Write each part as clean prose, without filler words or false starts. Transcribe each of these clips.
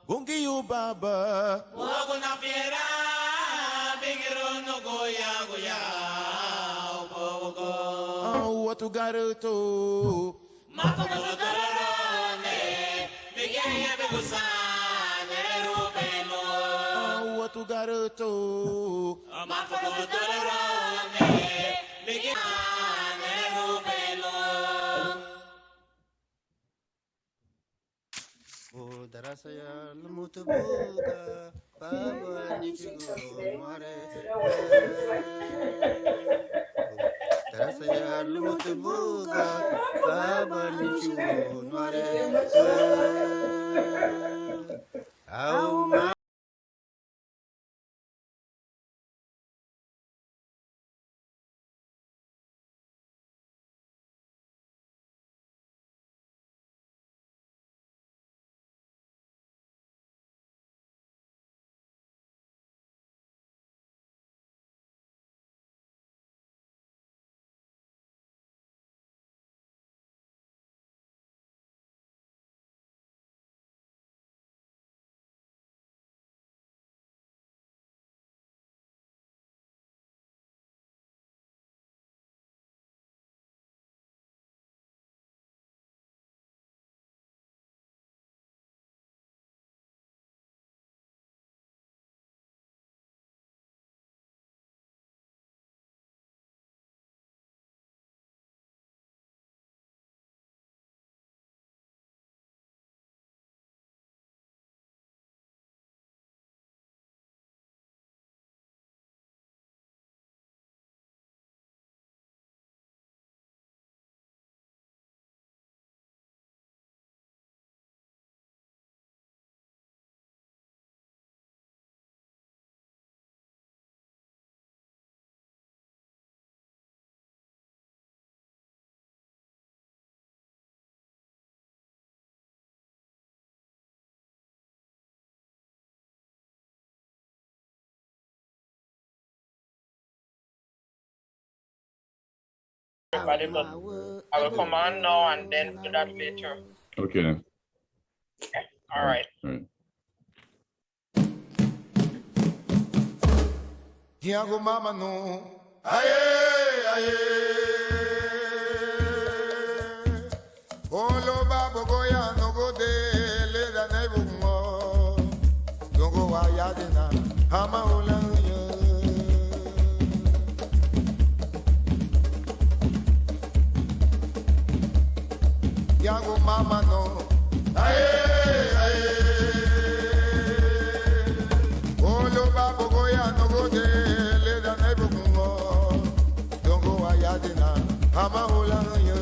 gungi you baba. Wago na fiera, bigiro no goya goya, ogo. What you got to? Mato dolorone, bigaya begusane rubelo. What you got to? Mato dolorone, bigaya rubelo. O darasaya lumutubuga baba nichugo mare darasaya lumutubuga baba nichugo mare au ma Everybody, but I will come on now and then do that later. Okay then. Okay. All right. All right. Diago mama no. Aye, aye. Olo babo goya no go de le da nebu mo. Dongo wa ya de na. Hama ola ya. Diago mama no. Aye, aye. Olo babo goya no go de le da nebu mo. Dongo wa ya de na. Hama ola ya.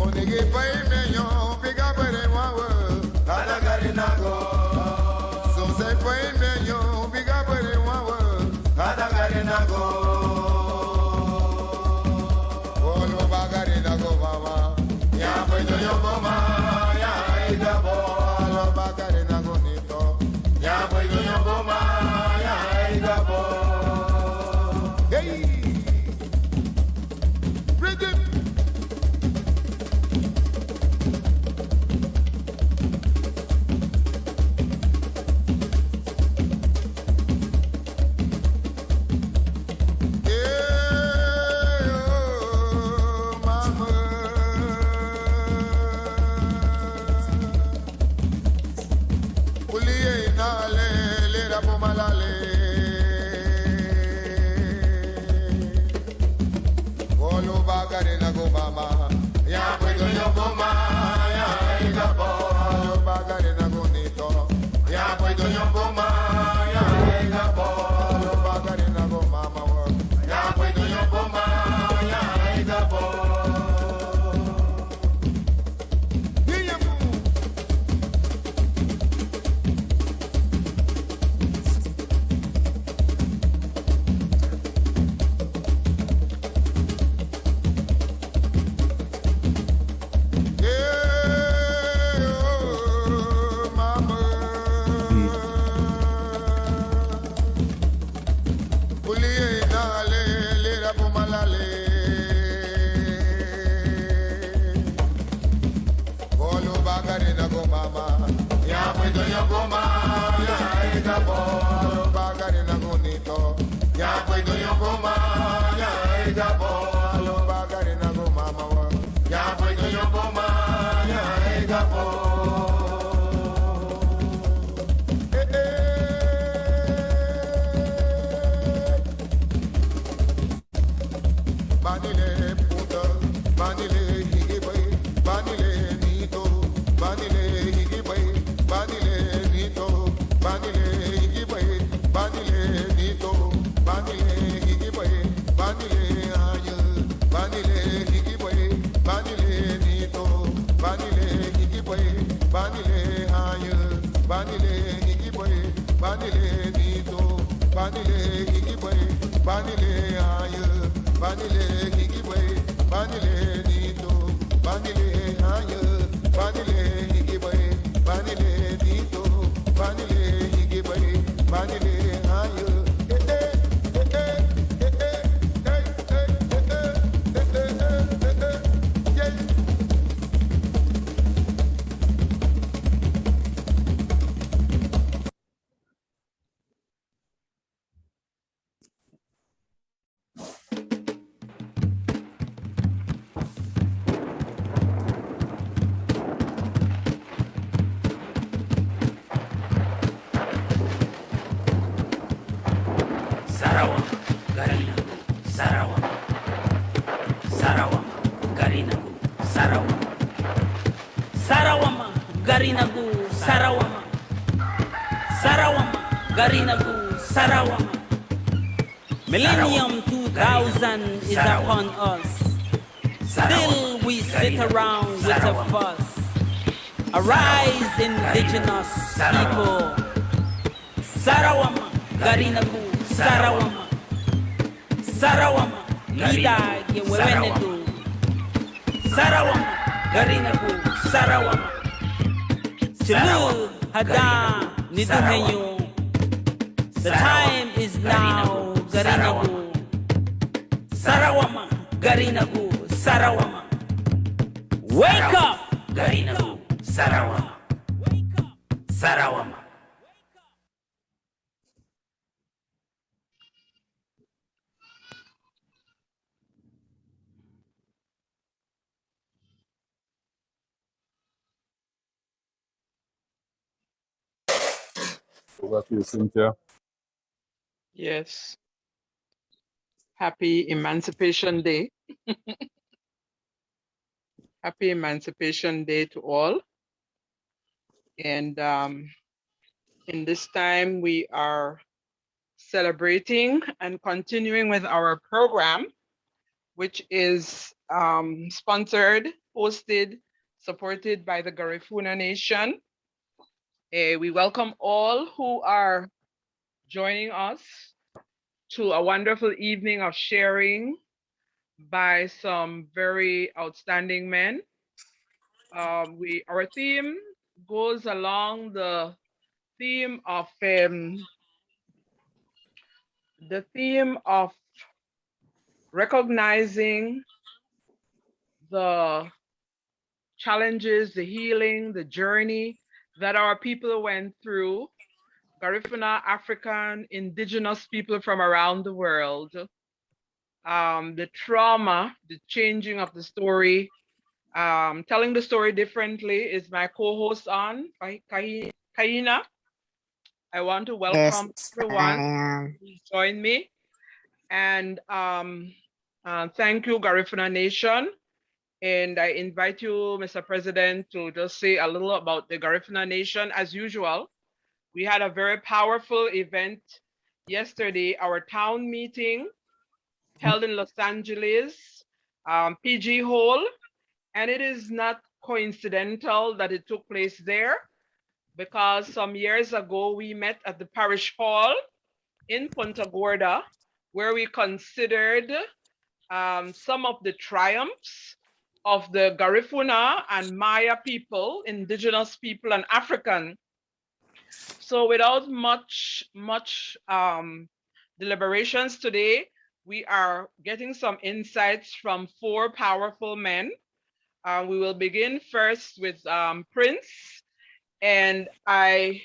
Onege pai menyo piga pere wawa. Kada gari na go. So say pai menyo piga pere wawa. Kada gari na go. Olo bagari na go mama. Ya pai yo mama ya ida bo. Olo bagari na go nito. Ya pai yo mama ya ida bo. Hey. Rhythm. bagarina go mama, ya puedo yo goma, ya ega bo, bagarina go nito, ya puedo yo goma, ya ega bo, bagarina go mama, ya puedo yo goma, ya ega bo. Banile puta, banile higibai, banile nito, banile higibai, banile nito, banile higibai, banile nito, banile higibai, banile aya, banile higibai, banile nito, banile higibai, banile aya, banile higibai, banile nito, banile higibai, banile aya. Banile higibay, banile nito, banile haya, banile higibay, banile nito, banile higibay, banile haya. Sarawak, Garinagu, Sarawak, Sarawak, Garinagu, Sarawak, Sarawama, Garinagu, Sarawama, Sarawama, Garinagu, Sarawama. Millennium 2000 is upon us. Still we sit around with a fuss. Arise, indigenous people. Sarawama, Garinagu, Sarawama, Sarawama, Lida, Yewenedu, Sarawama, Garinagu, Sarawama, Chilu, Hada, Nidumeyo. The time is now, Garinagu, Sarawama, Garinagu, Sarawama. Wake up, Garinagu, Sarawama, Sarawama. Over to you, Cynthia. Yes. Happy Emancipation Day. Happy Emancipation Day to all. And in this time, we are celebrating and continuing with our program, which is sponsored, hosted, supported by the Garifuna Nation. We welcome all who are joining us to a wonderful evening of sharing by some very outstanding men. Our theme goes along the theme of recognizing the challenges, the healing, the journey that our people went through. Garifuna, African, indigenous people from around the world. The trauma, the changing of the story, telling the story differently is my co-host on, Kaina. I want to welcome everyone who joined me. And thank you, Garifuna Nation. And I invite you, Mr. President, to just say a little about the Garifuna Nation. As usual, we had a very powerful event yesterday, our town meeting held in Los Angeles, PG Hall. And it is not coincidental that it took place there, because some years ago we met at the parish hall in Punta Gorda, where we considered some of the triumphs of the Garifuna and Maya people, indigenous people and African. So without much deliberations today, we are getting some insights from four powerful men. We will begin first with Prince, and I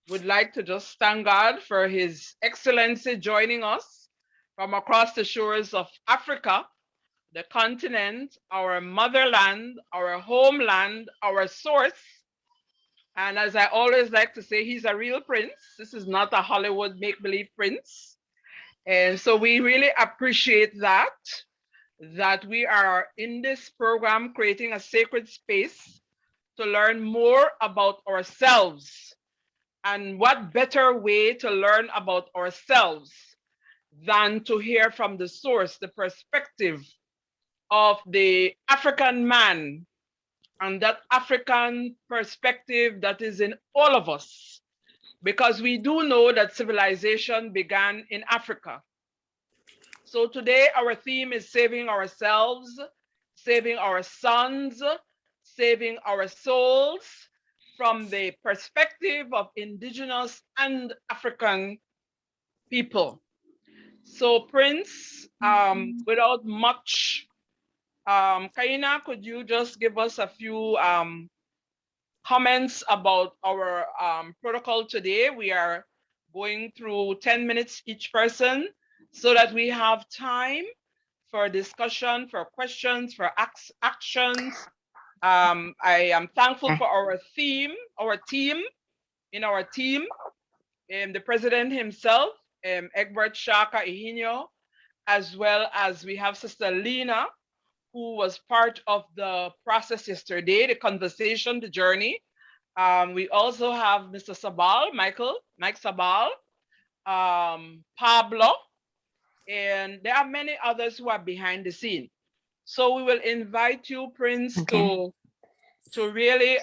would like to just thank God for His Excellency joining us from across the shores of Africa, the continent, our motherland, our homeland, our source. And as I always like to say, he's a real prince. This is not a Hollywood make-believe prince. And so we really appreciate that we are in this program creating a sacred space to learn more about ourselves. And what better way to learn about ourselves than to hear from the source, the perspective of the African man, and that African perspective that is in all of us. Because we do know that civilization began in Africa. So today our theme is saving ourselves, saving our sons, saving our souls from the perspective of Indigenous and African people. So Prince, without much, Kaina, could you just give us a few comments about our protocol today? We are going through 10 minutes each person so that we have time for discussion, for questions, for actions. I am thankful for our team, the president himself, Egbert Shaka Ihinyo, as well as we have Sister Lena, who was part of the process yesterday, the conversation, the journey. We also have Mr. Sabal, Mike Sabal, Pablo, and there are many others who are behind the scene. So we will invite you, Prince, to really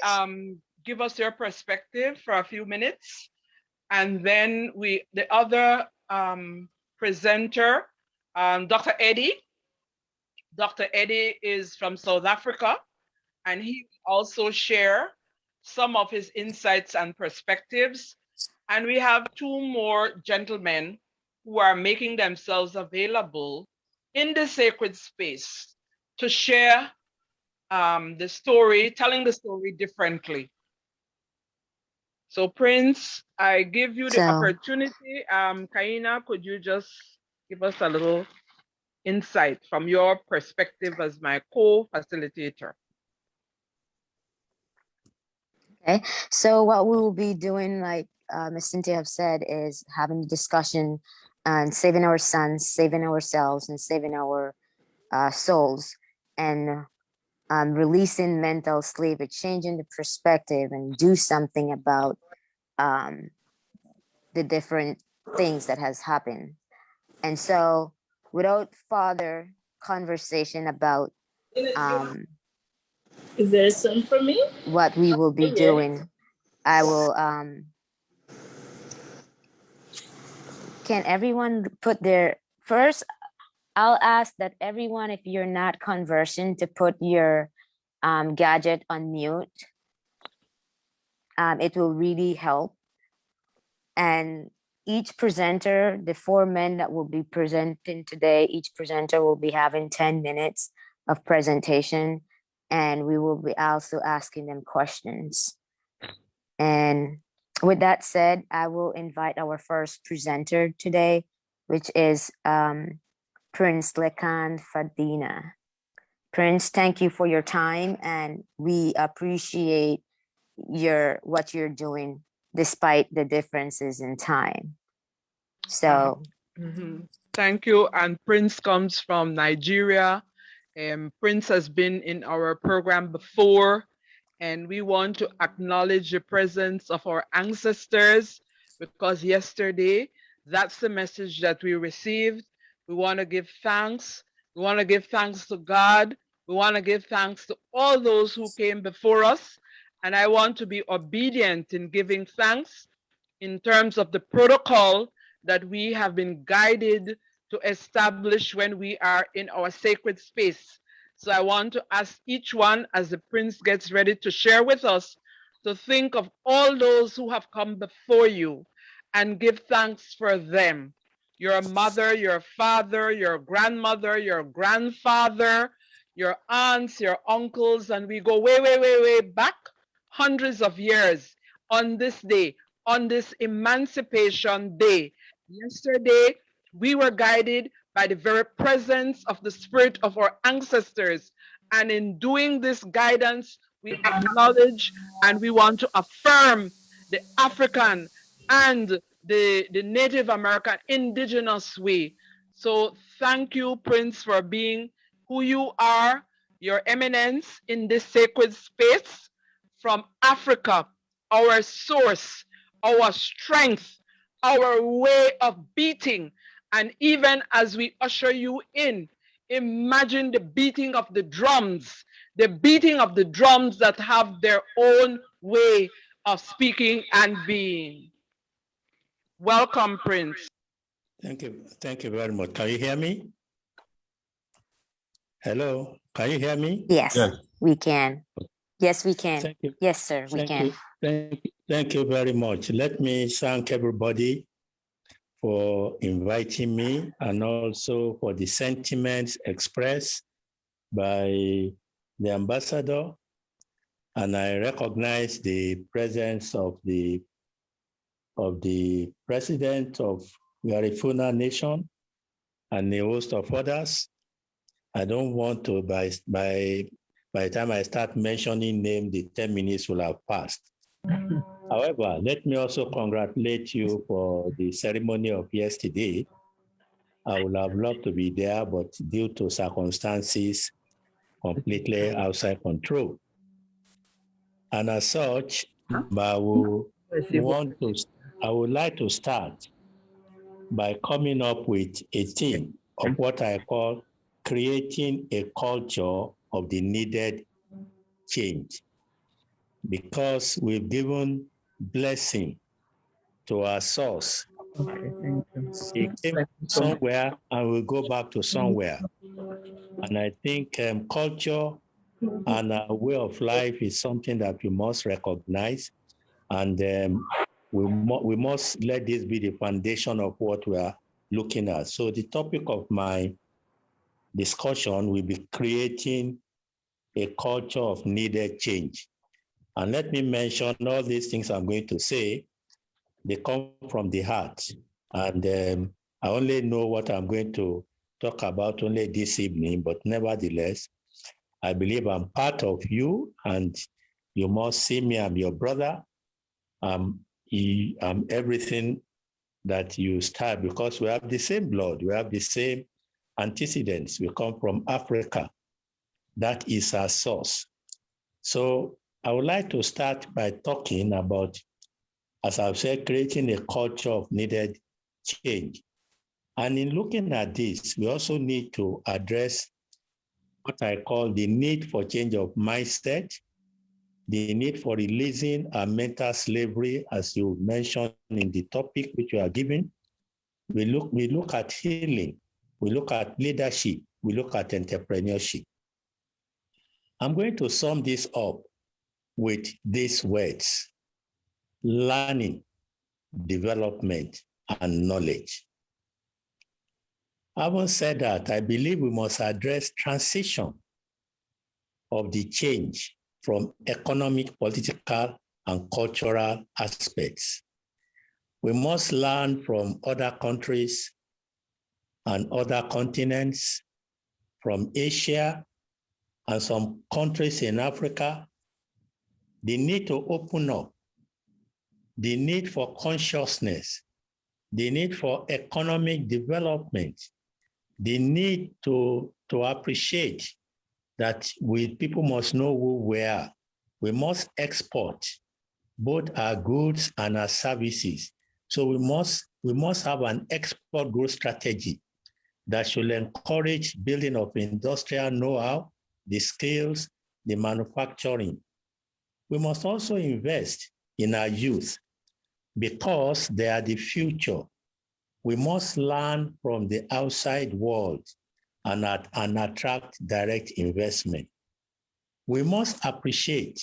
give us your perspective for a few minutes. And then the other presenter, Dr. Eddie. Dr. Eddie is from South Africa, and he will also share some of his insights and perspectives. And we have two more gentlemen who are making themselves available in the sacred space to share the story, telling the story differently. So Prince, I give you the opportunity. Kaina, could you just give us a little insight from your perspective as my co-facilitator? Okay, so what we will be doing, like Ms. Cynthia have said, is having a discussion and saving our sons, saving ourselves, and saving our souls, and releasing mental slavery, changing the perspective, and do something about the different things that has happened. And so, without further conversation about is there some for me? What we will be doing, I will can everyone put their first, I'll ask that everyone, if you're not conversing, to put your gadget on mute. It will really help. And each presenter, the 4 men that will be presenting today, each presenter will be having 10 minutes of presentation, and we will be also asking them questions. And with that said, I will invite our first presenter today, which is Prince Lekan Fadina. Prince, thank you for your time, and we appreciate what you're doing despite the differences in time. So thank you. And Prince comes from Nigeria. Prince has been in our program before, and we want to acknowledge the presence of our ancestors, because yesterday, that's the message that we received. We want to give thanks. We want to give thanks to God. We want to give thanks to all those who came before us. And I want to be obedient in giving thanks in terms of the protocol that we have been guided to establish when we are in our sacred space. So I want to ask each one, as the Prince gets ready to share with us, to think of all those who have come before you and give thanks for them. Your mother, your father, your grandmother, your grandfather, your aunts, your uncles, and we go way, way, way, way back hundreds of years on this day, on this Emancipation Day. Yesterday, we were guided by the very presence of the spirit of our ancestors. And in doing this guidance, we acknowledge and we want to affirm the African and the Native American indigenous way. So thank you, Prince, for being who you are, your eminence in this sacred space from Africa, our source, our strength, our way of beating. And even as we usher you in, imagine the beating of the drums that have their own way of speaking and being. Welcome, Prince. Thank you. Thank you very much. Can you hear me? Hello, can you hear me? Yes, we can. Yes, we can. Thank you. Yes, sir, we can. Thank you very much. Let me thank everybody for inviting me and also for the sentiments expressed by the ambassador. And I recognize the presence of the president of Garifuna Nation and a host of others. I don't want to, by the time I start mentioning names, the 10 minutes will have passed. However, let me also congratulate you for the ceremony of yesterday. I would have loved to be there, but due to circumstances completely outside control. And as such, I would like to start by coming up with a theme of what I call creating a culture of the needed change, because we've given blessing to our source. It came somewhere and we'll go back to somewhere. And I think culture and our way of life is something that we must recognize, and we must let this be the foundation of what we are looking at. So the topic of my discussion will be creating a culture of needed change. And let me mention all these things I'm going to say, they come from the heart. And I only know what I'm going to talk about only this evening, but nevertheless, I believe I'm part of you and you must see me, I'm your brother. I'm everything that you start, because we have the same blood, we have the same antecedents. We come from Africa. That is our source. So I would like to start by talking about, as I've said, creating a culture of needed change. And in looking at this, we also need to address what I call the need for change of mindset, the need for releasing our mental slavery, as you mentioned in the topic which you are giving. We look at healing, we look at leadership, we look at entrepreneurship. I'm going to sum this up with these words: learning, development, and knowledge. Having said that, I believe we must address transition of the change from economic, political, and cultural aspects. We must learn from other countries and other continents, from Asia and some countries in Africa, the need to open up, the need for consciousness, the need for economic development, the need to appreciate that people must know who we are. We must export both our goods and our services. So we must have an export growth strategy that should encourage building of industrial know-how, the skills, the manufacturing. We must also invest in our youth because they are the future. We must learn from the outside world and attract direct investment. We must appreciate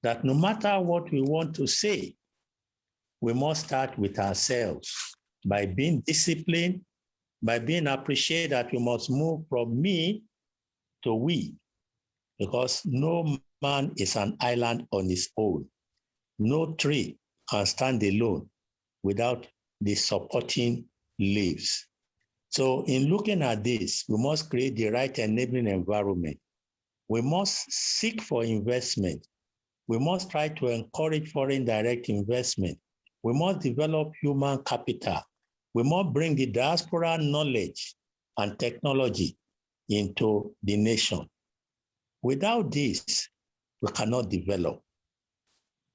that no matter what we want to say, we must start with ourselves by being disciplined, by being appreciated that we must move from me to we. because no man is an island on his own. No tree can stand alone without the supporting leaves. So in looking at this, we must create the right enabling environment. We must seek for investment. We must try to encourage foreign direct investment. We must develop human capital. We must bring the diaspora knowledge and technology into the nation. Without this, we cannot develop.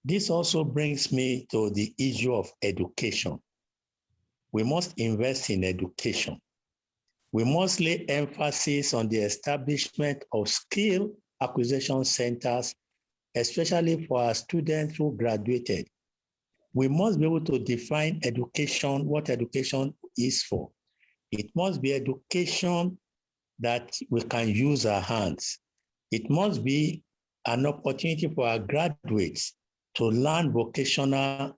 This also brings me to the issue of education. We must invest in education. We must lay emphasis on the establishment of skill acquisition centers, especially for our students who graduated. We must be able to define education, what education is for. It must be education that we can use our hands. It must be an opportunity for our graduates to learn vocational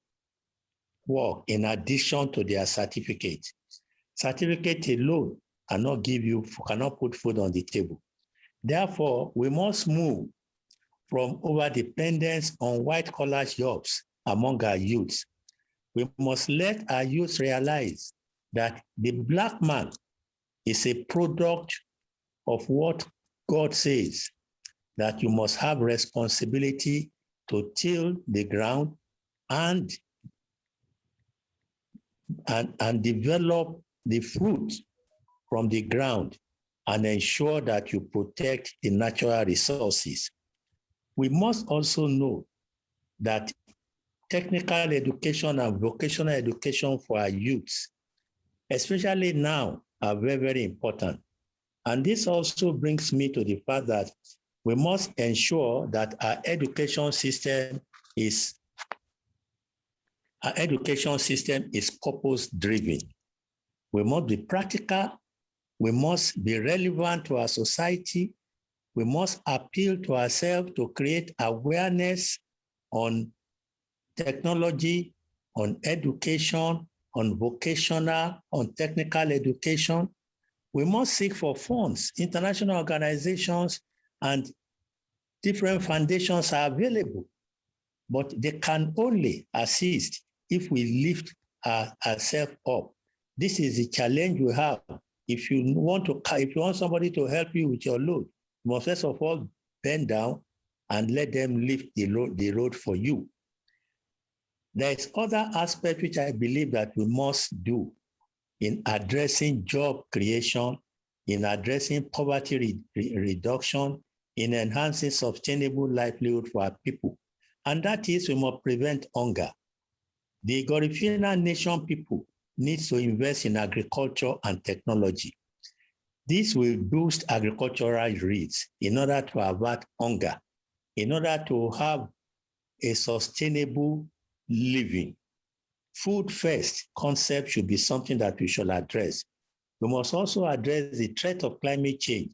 work in addition to their certificate. Certificate alone cannot put food on the table. Therefore, we must move from over-dependence on white-collar jobs among our youths. We must let our youth realize that the Black man is a product of what God says, that you must have responsibility to till the ground and develop the fruit from the ground and ensure that you protect the natural resources. We must also know that technical education and vocational education for our youths, especially now, are very, very important. And this also brings me to the fact that we must ensure that our education system is purpose-driven. We must be practical. We must be relevant to our society. We must appeal to ourselves to create awareness on technology, on education, on vocational, on technical education. We must seek for funds. International organizations and different foundations are available, but they can only assist if we lift ourselves up. This is the challenge we have. If you want somebody to help you with your load, you must first of all bend down and let them lift the load for you. There is other aspect which I believe that we must do in addressing job creation, in addressing poverty reduction, in enhancing sustainable livelihood for our people. And that is, we must prevent hunger. The Garifuna nation people needs to invest in agriculture and technology. This will boost agricultural rates in order to avert hunger, in order to have a sustainable living. Food first concept should be something that we should address. We must also address the threat of climate change,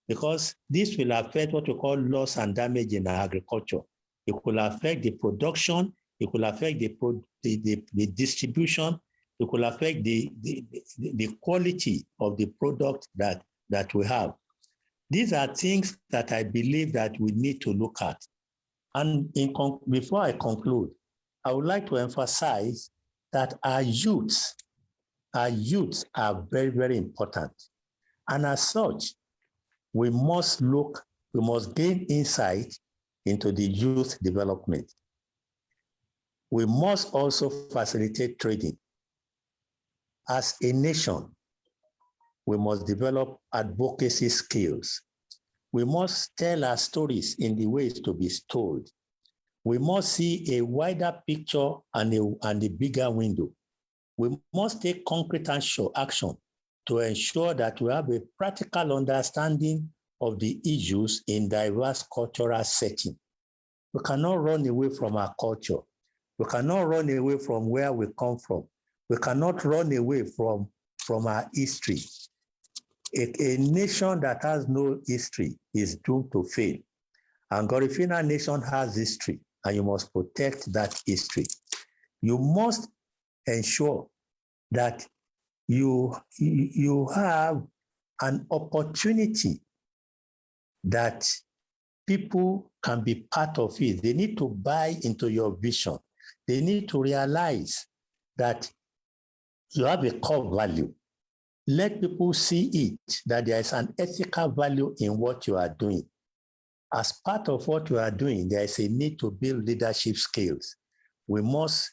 because this will affect what we call loss and damage in our agriculture. It will affect the production, it will affect the distribution, it will affect the quality of the product that we have. These are things that I believe that we need to look at. And before I conclude, I would like to emphasize that our youths are very, very important. And as such, we must gain insight into the youth development. We must also facilitate trading. As a nation, we must develop advocacy skills. We must tell our stories in the ways to be told. We must see a wider picture and a bigger window. We must take concrete action to ensure that we have a practical understanding of the issues in diverse cultural settings. We cannot run away from our culture. We cannot run away from where we come from. We cannot run away from our history. A nation that has no history is doomed to fail. And Garifuna nation has history, and you must protect that history. You must ensure that you have an opportunity that people can be part of it. They need to buy into your vision. They need to realize that you have a core value. Let people see it, that there is an ethical value in what you are doing. As part of what you are doing, there is a need to build leadership skills. We must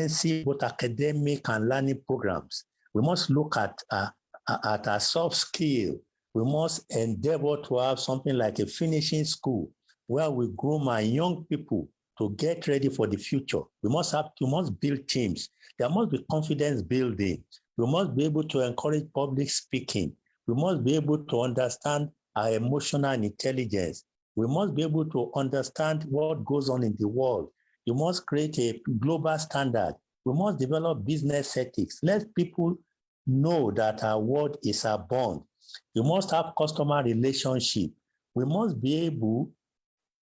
see both academic and learning programs. We must look at our soft skill. We must endeavor to have something like a finishing school where we groom our young people to get ready for the future. We must build teams. There must be confidence building. We must be able to encourage public speaking. We must be able to understand our emotional intelligence. We must be able to understand what goes on in the world. You must create a global standard. We must develop business ethics. Let people know that our word is our bond. You must have customer relationship. We must be able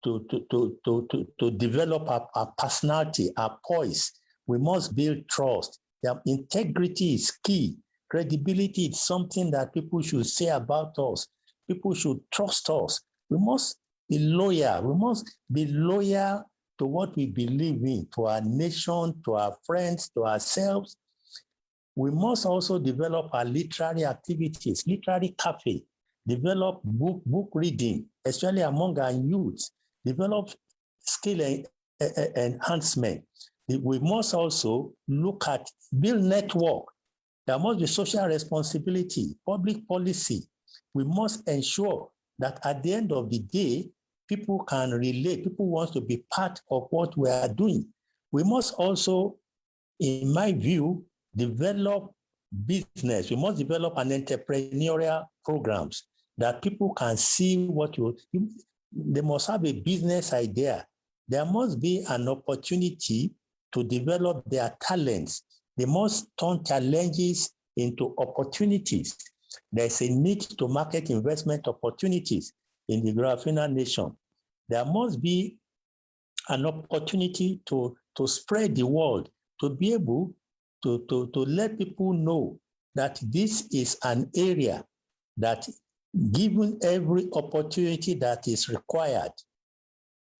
to develop our personality, our poise. We must build trust. Integrity is key. Credibility is something that people should say about us. People should trust us. We must be loyal. We must be loyal to what we believe in, to our nation, to our friends, to ourselves. We must also develop our literary activities, literary cafe, develop book reading, especially among our youth, develop skill enhancement. We must also look at build network. There must be social responsibility, public policy. We must ensure that at the end of the day, people can relate, people want to be part of what we are doing. We must also, in my view, develop business. We must develop an entrepreneurial programs that people can see they must have a business idea. There must be an opportunity to develop their talents. They must turn challenges into opportunities. There's a need to market investment opportunities in the Garifuna nation. There must be an opportunity to spread the word, to be able to let people know that this is an area that, given every opportunity that is required,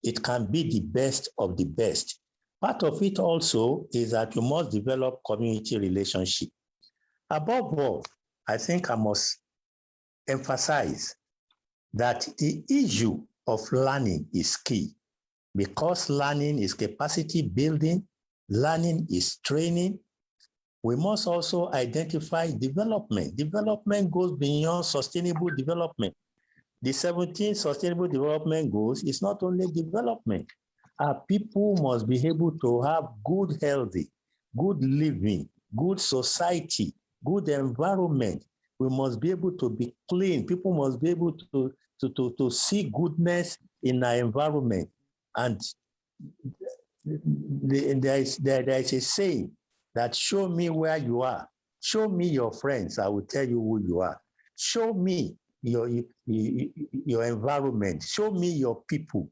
it can be the best of the best. Part of it also is that you must develop community relationship. Above all, I think I must emphasize that the issue of learning is key, because learning is capacity building, learning is training. We must also identify development. Development goes beyond sustainable development. The 17 Sustainable Development Goals is not only development. Our people must be able to have good healthy, good living, good society, good environment. We must be able to be clean. People must be able to see goodness in our environment. And there is a saying that show me where you are. Show me your friends, I will tell you who you are. Show me your environment. Show me your people.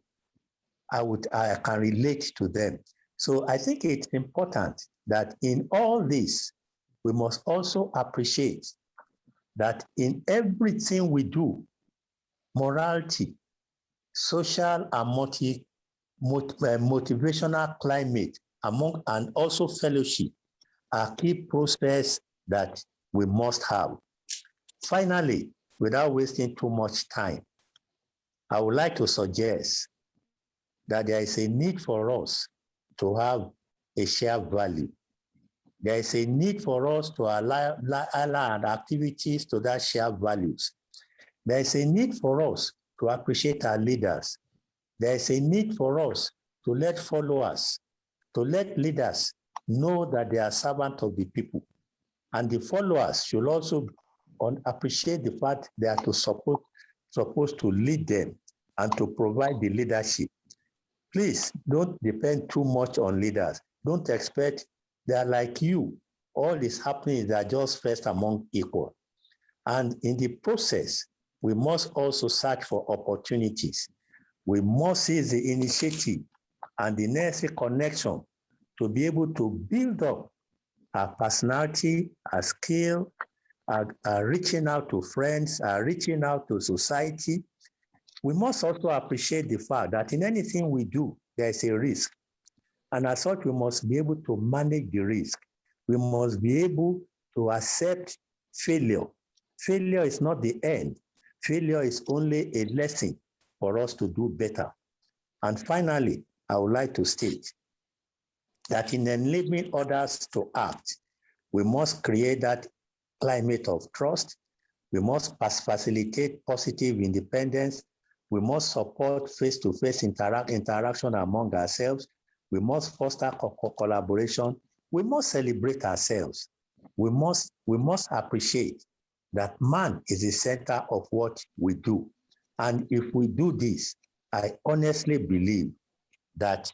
I can relate to them. So I think it's important that in all this, we must also appreciate that in everything we do, morality, social and motivational climate, and also fellowship are key process that we must have. Finally, without wasting too much time, I would like to suggest that there is a need for us to have a shared value. There is a need for us to align our activities to that shared values. There is a need for us to appreciate our leaders. There is a need for us to let followers, to let leaders know that they are servants of the people. And the followers should also appreciate the fact they are supposed to lead them and to provide the leadership. Please don't depend too much on leaders. Don't expect they are like you. All is happening is they are just first among equal. And in the process, we must also search for opportunities. We must seize the initiative and the necessary connection to be able to build up our personality, our skill, our reaching out to friends, our reaching out to society. we must also appreciate the fact that in anything we do, there is a risk. And as such, we must be able to manage the risk. We must be able to accept failure. Failure is not the end. Failure is only a lesson for us to do better. And finally, I would like to state that in enabling others to act, we must create that climate of trust. We must facilitate positive independence. We must support face-to-face interaction among ourselves. We must foster collaboration. We must celebrate ourselves. We must appreciate that man is the center of what we do. And if we do this, I honestly believe that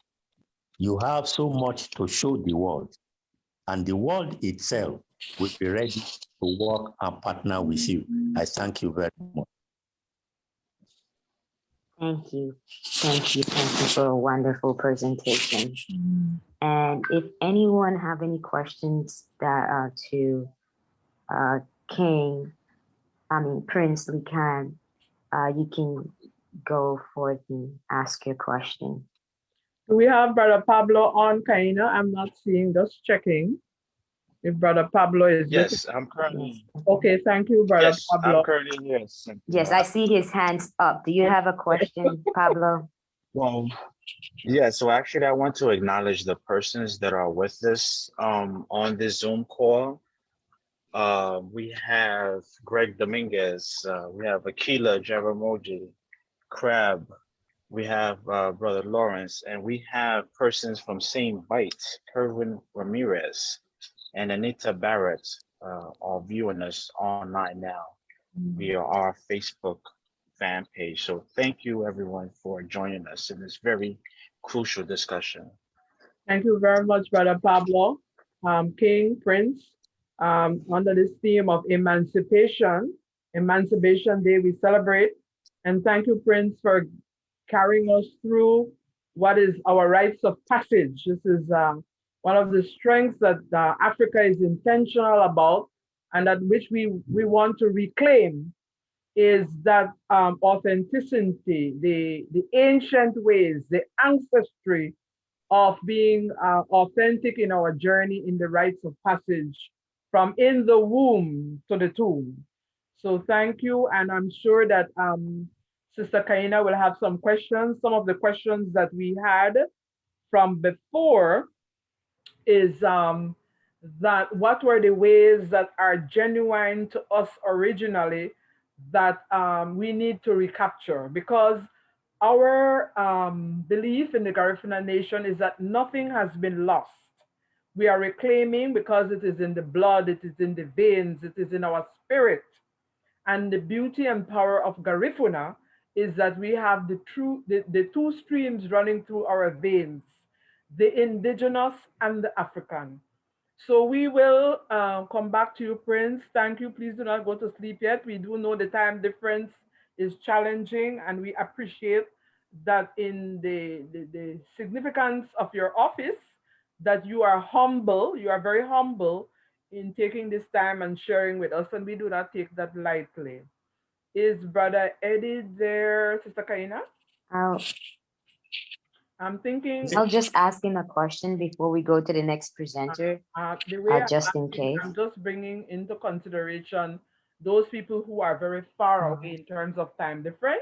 you have so much to show the world, and the world itself will be ready to work and partner with you. I thank you very much. Thank you. Thank you. Thank you for a wonderful presentation. And if anyone have any questions that are to Prince Likan, you can go forth and ask your question. Do we have Brother Pablo on, Kaina? I'm not seeing, just checking if Brother Pablo is Yes, with. I'm currently. Okay, thank you, Brother Yes, Pablo. I'm currently here. Yes, I see his hands up. Do you have a question, Pablo? Well, yeah, so actually I want to acknowledge the persons that are with us on this Zoom call. We have Greg Dominguez, we have Aquila Jaramoji, Crab, we have Brother Lawrence, and we have persons from Same Bite, Kerwin Ramirez, and Anita Barrett are viewing us online now via our Facebook fan page. So thank you everyone for joining us in this very crucial discussion. Thank you very much, Brother Pablo. King, Prince, under this theme of Emancipation Day we celebrate. And thank you, Prince, for carrying us through what is our rites of passage. This is one of the strengths that Africa is intentional about, and that which we want to reclaim is that authenticity, the ancient ways, the ancestry of being authentic in our journey in the rites of passage from in the womb to the tomb. So thank you, and I'm sure that Sister Kaina will have some questions. Some of the questions that we had from before is that what were the ways that are genuine to us originally that we need to recapture, because our belief in the Garifuna Nation is that nothing has been lost. We are reclaiming because it is in the blood, it is in the veins, it is in our spirit. And the beauty and power of Garifuna is that we have the two streams running through our veins, the indigenous and the African. So we will come back to you, Prince. Thank you. Please do not go to sleep yet. We do know the time difference is challenging, and we appreciate that in the significance of your office, that you are humble, you are very humble in taking this time and sharing with us, and we do not take that lightly. Is Brother Eddie there, Sister Kaina? I'm thinking. I'll just ask him a question before we go to the next presenter, just in case. I'm just bringing into consideration those people who are very far away in terms of time difference.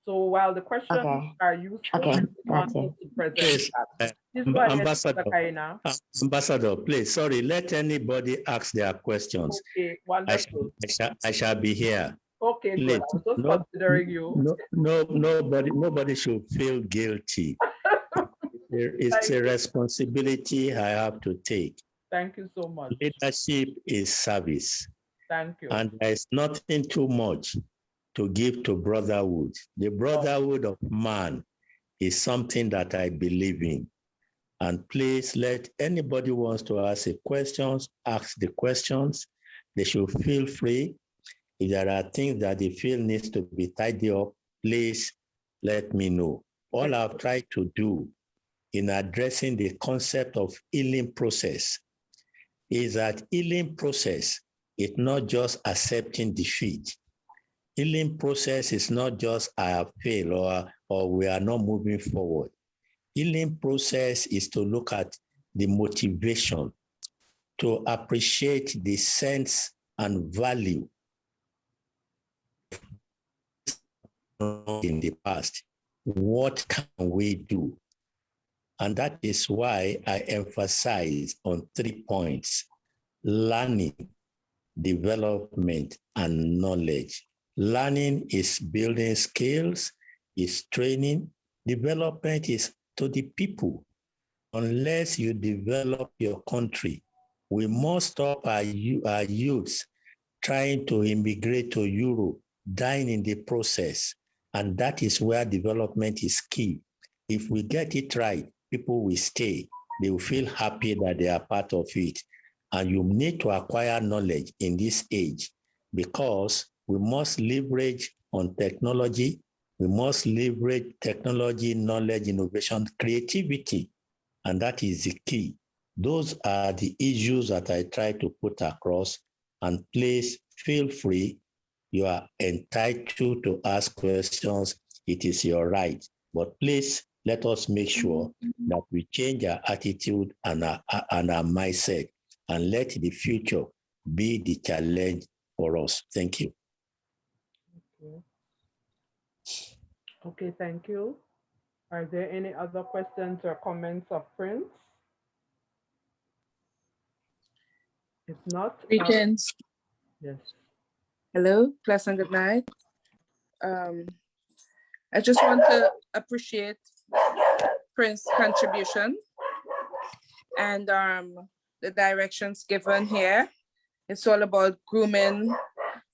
So while the questions are useful, I want us to present that. Ambassador, please, sorry, let anybody ask their questions. Okay, wonderful. I shall be here. Okay, good. I was just considering you. Nobody should feel guilty. It's a responsibility I have to take. Thank you so much. Leadership is service. Thank you. And there's nothing too much to give to brotherhood. The brotherhood of man is something that I believe in. And please let anybody who wants to ask the questions, ask the questions. They should feel free. If there are things that they feel needs to be tidied up, please let me know. All I've tried to do in addressing the concept of healing process is that healing process is not just accepting defeat. Healing process is not just I have failed or we are not moving forward. Healing process is to look at the motivation, to appreciate the sense and value in the past. What can we do? And that is why I emphasize on 3 points: learning, development, and knowledge. Learning is building skills, is training. Development is to the people. Unless you develop your country, we must stop our youths trying to immigrate to Europe, dying in the process. And that is where development is key. If we get it right, people will stay. They will feel happy that they are part of it. And you need to acquire knowledge in this age because we must leverage on technology. We must leverage technology, knowledge, innovation, creativity. And that is the key. Those are the issues that I try to put across. And please feel free. You are entitled to ask questions. It is your right. But please let us make sure that we change our attitude and our mindset and let the future be the challenge for us. Thank you. Okay, thank you. Are there any other questions or comments of Prince? If not, Greetings. yes. Hello, pleasant good night. I just want to appreciate Prince's contribution and the directions given here. It's all about grooming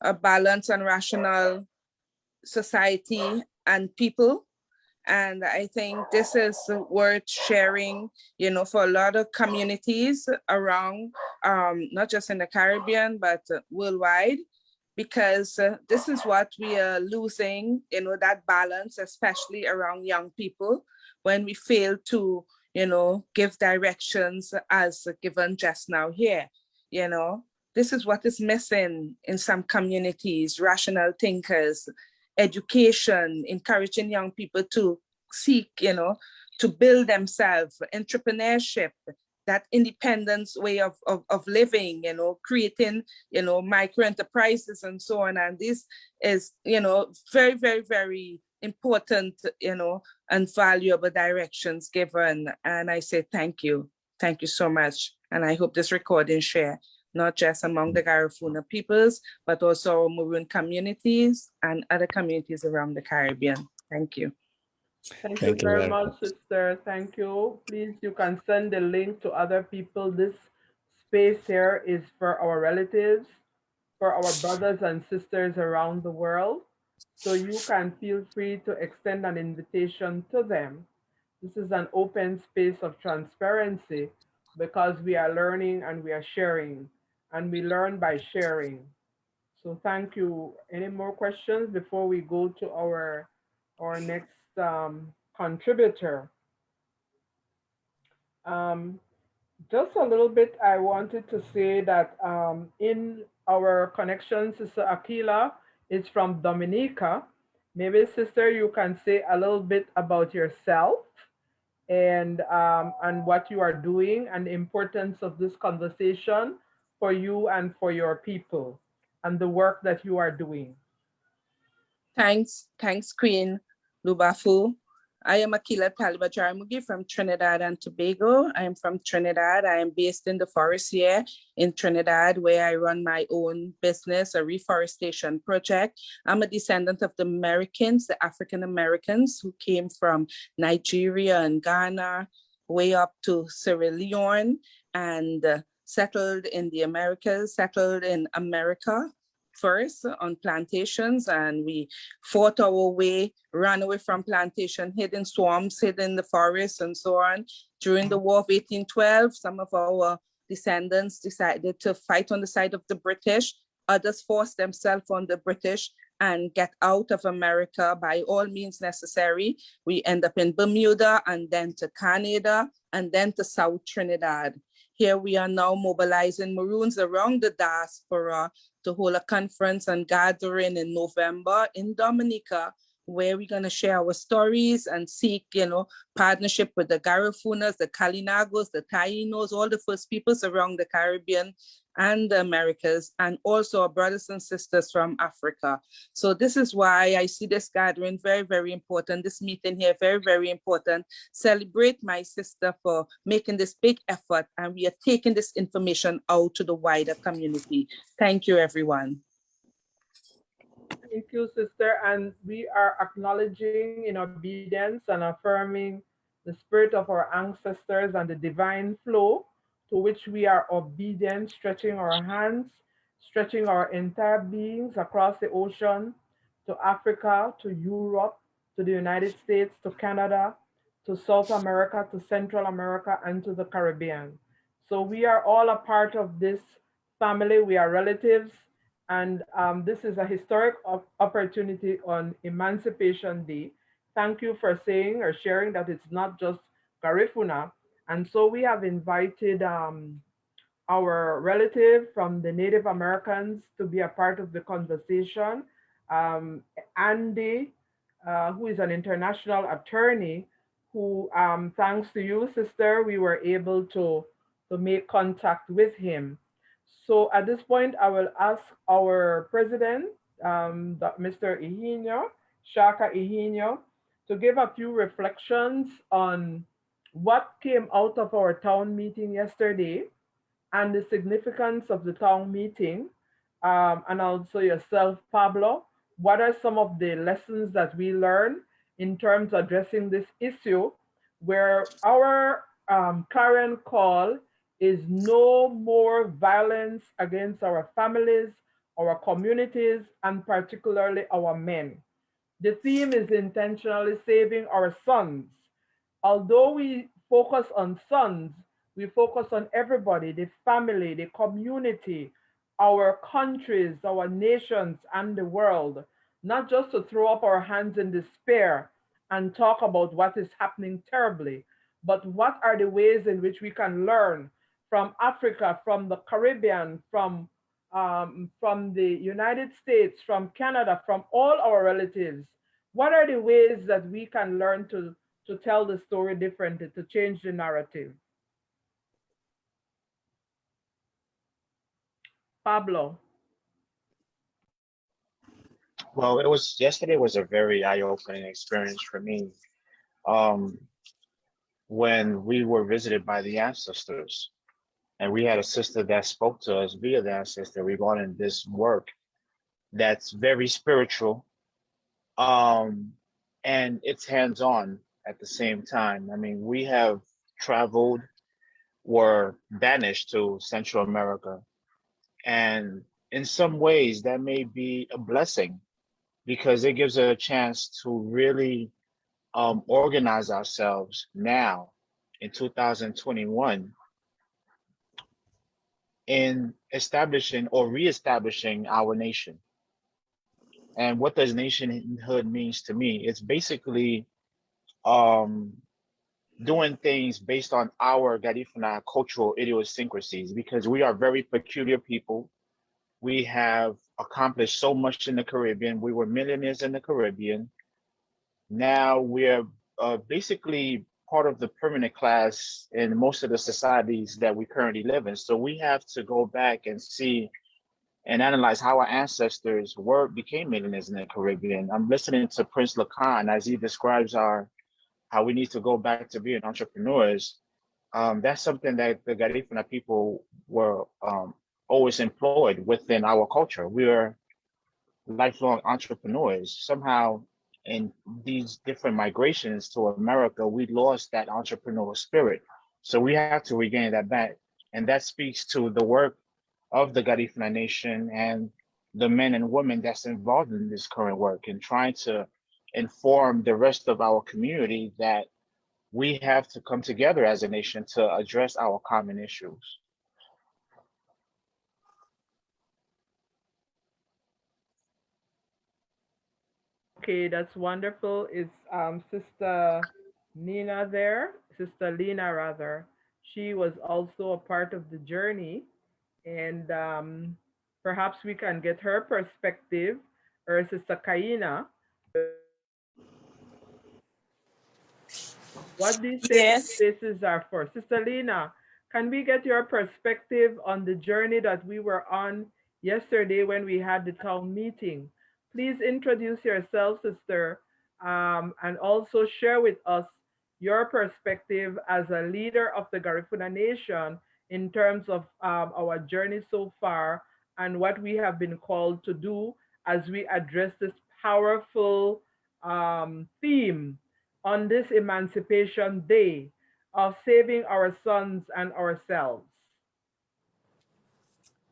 a balanced and rational society and people. And I think this is worth sharing, you know, for a lot of communities around, not just in the Caribbean, but worldwide, because this is what we are losing, you know, that balance, especially around young people, when we fail to, you know, give directions as given just now here, you know. This is what is missing in some communities: rational thinkers, education, encouraging young people to seek, you know, to build themselves, entrepreneurship, that independence way of living, you know, creating, you know, micro enterprises and so on. And this is, you know, very, very, very important, you know, and valuable directions given. And I say thank you. Thank you so much. And I hope this recording share not just among the Garifuna peoples, but also our Maroon communities and other communities around the Caribbean. Thank you. Thank you very much, sister. Thank you. Please, you can send the link to other people. This space here is for our relatives, for our brothers and sisters around the world. So you can feel free to extend an invitation to them. This is an open space of transparency because we are learning and we are sharing, and we learn by sharing. So thank you. Any more questions before we go to our next contributor? Just a little bit, I wanted to say that in our connection, Sister Aquila is from Dominica. Maybe, sister, you can say a little bit about yourself and what you are doing and the importance of this conversation for you and for your people and the work that you are doing. Thanks, Queen Lubafu. I am Akila Taliba Jaramugi from Trinidad and Tobago. I am from Trinidad. I am based in the forest here in Trinidad, where I run my own business, a reforestation project. I'm a descendant of the Americans, the African Americans who came from Nigeria and Ghana, way up to Sierra Leone, and settled in the Americas, settled in America first on plantations, and we fought our way, ran away from plantation, hid in swamps, hid in the forest and so on. During the War of 1812, some of our descendants decided to fight on the side of the British. Others forced themselves on the British and get out of America by all means necessary. We end up in Bermuda and then to Canada and then to South Trinidad. Here we are now mobilizing Maroons around the diaspora to hold a conference and gathering in November in Dominica, where we're going to share our stories and seek, partnership with the Garifunas, the Kalinagos, the Tainos, all the First Peoples around the Caribbean and the Americas, and also our brothers and sisters from Africa. So this is why I see this gathering very, very important. This meeting here, very, very important. Celebrate my sister for making this big effort, and we are taking this information out to the wider community. Thank you, everyone. Thank you, sister. And we are acknowledging in obedience and affirming the spirit of our ancestors and the divine flow to which we are obedient, stretching our hands, stretching our entire beings across the ocean to Africa, to Europe, to the United States, to Canada, to South America, to Central America, and to the Caribbean. So we are all a part of this family. We are relatives. And this is a historic opportunity on Emancipation Day. Thank you for saying or sharing that it's not just Garifuna. And so we have invited our relative from the Native Americans to be a part of the conversation. Andy, who is an international attorney, who, thanks to you, sister, we were able to make contact with him. So at this point, I will ask our president, Mr. Ihinio, Shaka Ihinio, to give a few reflections on what came out of our town meeting yesterday and the significance of the town meeting, and also yourself, Pablo. What are some of the lessons that we learned in terms of addressing this issue where our current call is no more violence against our families, our communities, and particularly our men. The theme is intentionally saving our sons. Although we focus on sons, we focus on everybody, the family, the community, our countries, our nations, and the world, not just to throw up our hands in despair and talk about what is happening terribly, but what are the ways in which we can learn from Africa, from the Caribbean, from the United States, from Canada, from all our relatives. What are the ways that we can learn to tell the story differently, to change the narrative? Pablo. Well, yesterday was a very eye-opening experience for me. Um, when we were visited by the ancestors, and we had a sister that spoke to us via the ancestor regarding this work that's very spiritual, um, and it's hands-on at the same time. I mean, we have traveled, were banished to Central America, and in some ways that may be a blessing because it gives us a chance to really organize ourselves now in 2021 in establishing or reestablishing our nation. And what does nationhood means to me? It's basically um, doing things based on our Garifuna cultural idiosyncrasies because we are very peculiar people. We have accomplished so much in the Caribbean. We were millionaires in the Caribbean. Now we're basically part of the permanent class in most of the societies that we currently live in. So we have to go back and see and analyze how our ancestors became millionaires in the Caribbean. I'm listening to Prince Lacan as he describes how we need to go back to being entrepreneurs. That's something that the Garifuna people were always employed within our culture. We are lifelong entrepreneurs. Somehow, in these different migrations to America, we lost that entrepreneurial spirit. So we have to regain that back. And that speaks to the work of the Garifuna Nation and the men and women that's involved in this current work and trying to inform the rest of our community that we have to come together as a nation to address our common issues. Okay, that's wonderful. Is Sister Nina there? Sister Lena, rather. She was also a part of the journey. And Perhaps we can get her perspective, or Sister Kaina. What these safe Yes. spaces are for. Sister Lena, can we get your perspective on the journey that we were on yesterday when we had the town meeting? Please introduce yourself, sister, and also share with us your perspective as a leader of the Garifuna Nation in terms of our journey so far and what we have been called to do as we address this powerful theme on this Emancipation Day of saving our sons and ourselves.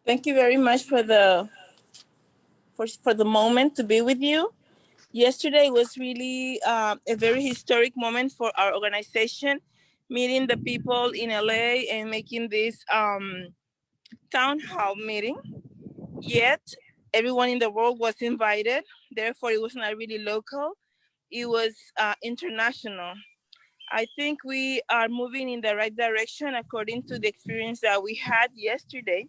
Thank you very much for the moment to be with you. Yesterday was really a very historic moment for our organization, meeting the people in LA and making this town hall meeting. Yet everyone in the world was invited. Therefore, it was not really local. It was international. I think we are moving in the right direction according to the experience that we had yesterday.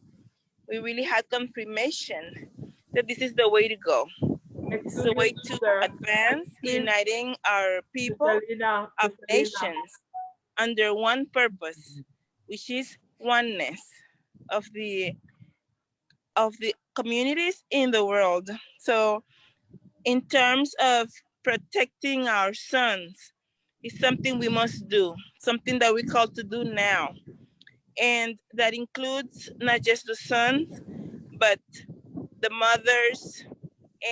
We really had confirmation that this is the way to go. This is Excuse the me, way to sister. advance, Please, uniting our people, Sister Lena, our Sister Lena. nations under one purpose, which is oneness of the communities in the world. So in terms of protecting our sons, it's something we must do, something that we call to do now. And that includes not just the sons, but the mothers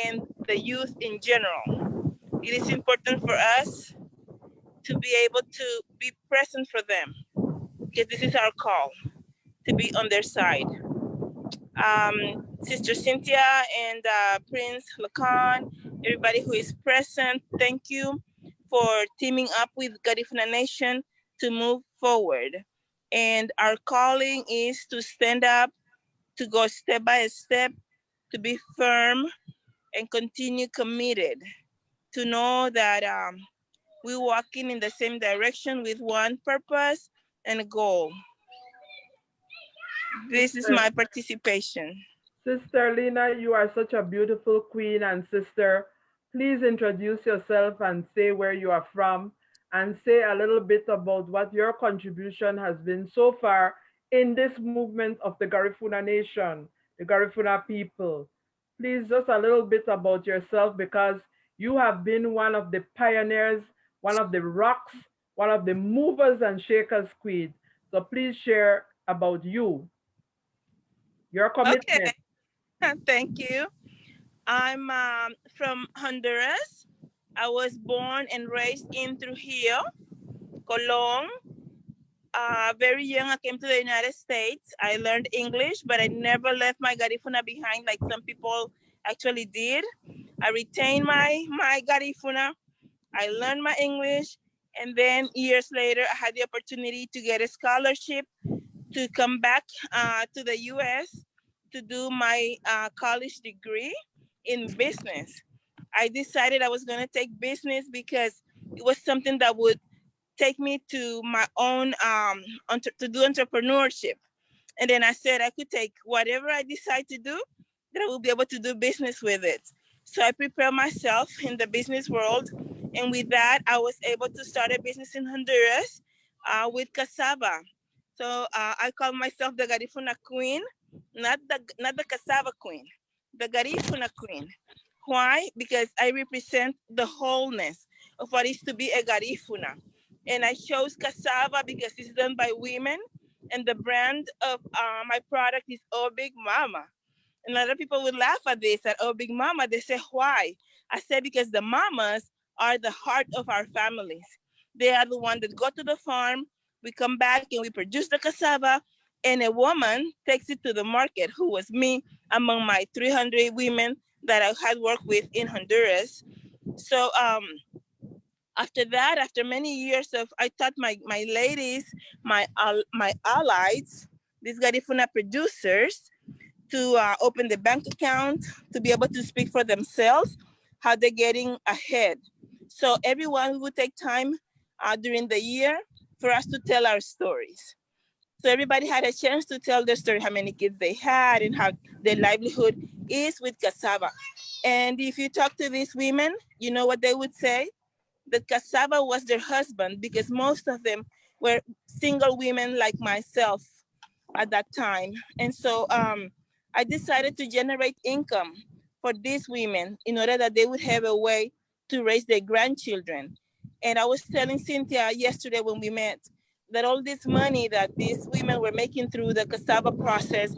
and the youth in general. It is important for us to be able to be present for them because this is our call to be on their side. Sister Cynthia and Prince Lacan, everybody who is present, thank you for teaming up with Garifuna Nation to move forward. And our calling is to stand up, to go step by step, to be firm and continue committed, to know that we're walking in the same direction with one purpose and a goal. This is my participation. Sister Lena, you are such a beautiful queen and sister. Please introduce yourself and say where you are from and say a little bit about what your contribution has been so far in this movement of the Garifuna Nation, the Garifuna people. Please, just a little bit about yourself because you have been one of the pioneers, one of the rocks, one of the movers and shakers, queen. So please share about you, your Okay, commitment. thank you. I'm from Honduras. I was born and raised in Trujillo, Colón. Very young, I came to the United States. I learned English, but I never left my Garifuna behind like some people actually did. I retained my Garifuna. I learned my English. And then years later, I had the opportunity to get a scholarship to come back to the US to do my college degree in business. I decided I was going to take business because it was something that would take me to my own to do entrepreneurship. And then I said I could take whatever I decide to do, that I will be able to do business with it. So I prepared myself in the business world. And with that, I was able to start a business in Honduras with cassava. So I call myself the Garifuna Queen, not the cassava queen, the Garifuna Queen. Why? Because I represent the wholeness of what is to be a Garifuna. And I chose cassava because it's done by women, and the brand of my product is Oh Big Mama. And a lot of people would laugh at this, at Oh Big Mama. They say, why? I said, because the mamas are the heart of our families. They are the ones that go to the farm, we come back and we produce the cassava, and a woman takes it to the market, who was me among my 300 women that I had worked with in Honduras. So after that, after many years of, I taught my ladies, my allies, these Garifuna producers, to open the bank account, to be able to speak for themselves, how they're getting ahead. So everyone would take time during the year for us to tell our stories. So everybody had a chance to tell their story, how many kids they had and how their livelihood is with cassava. And if you talk to these women, you know what they would say? That cassava was their husband, because most of them were single women like myself at that time. And so I decided to generate income for these women in order that they would have a way to raise their grandchildren. And I was telling Cynthia yesterday when we met that all this money that these women were making through the cassava process,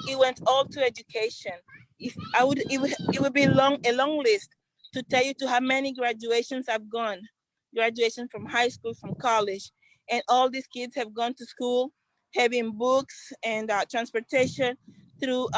it went all to education. If I would, it would be a long list to tell you to how many graduations I've gone, graduation from high school, from college, and all these kids have gone to school, having books and transportation through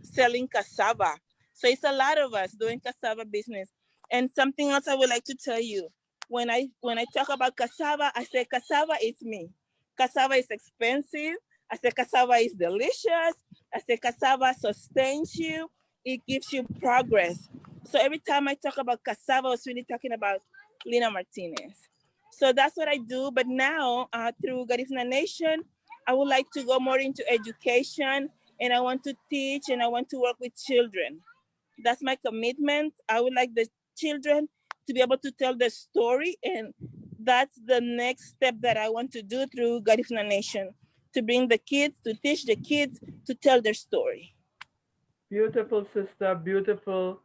selling cassava. So it's a lot of us doing cassava business. And something else I would like to tell you, when I talk about cassava, I say cassava is me. Cassava is expensive. I say cassava is delicious. I say cassava sustains you. It gives you progress. So every time I talk about cassava, I was really talking about Lina Martinez. So that's what I do. But now through Garifuna Nation, I would like to go more into education, and I want to teach, and I want to work with children. That's my commitment. I would like the children to be able to tell their story, and that's the next step that I want to do through Garifuna Nation, to bring the kids, to teach the kids to tell their story. Beautiful sister, beautiful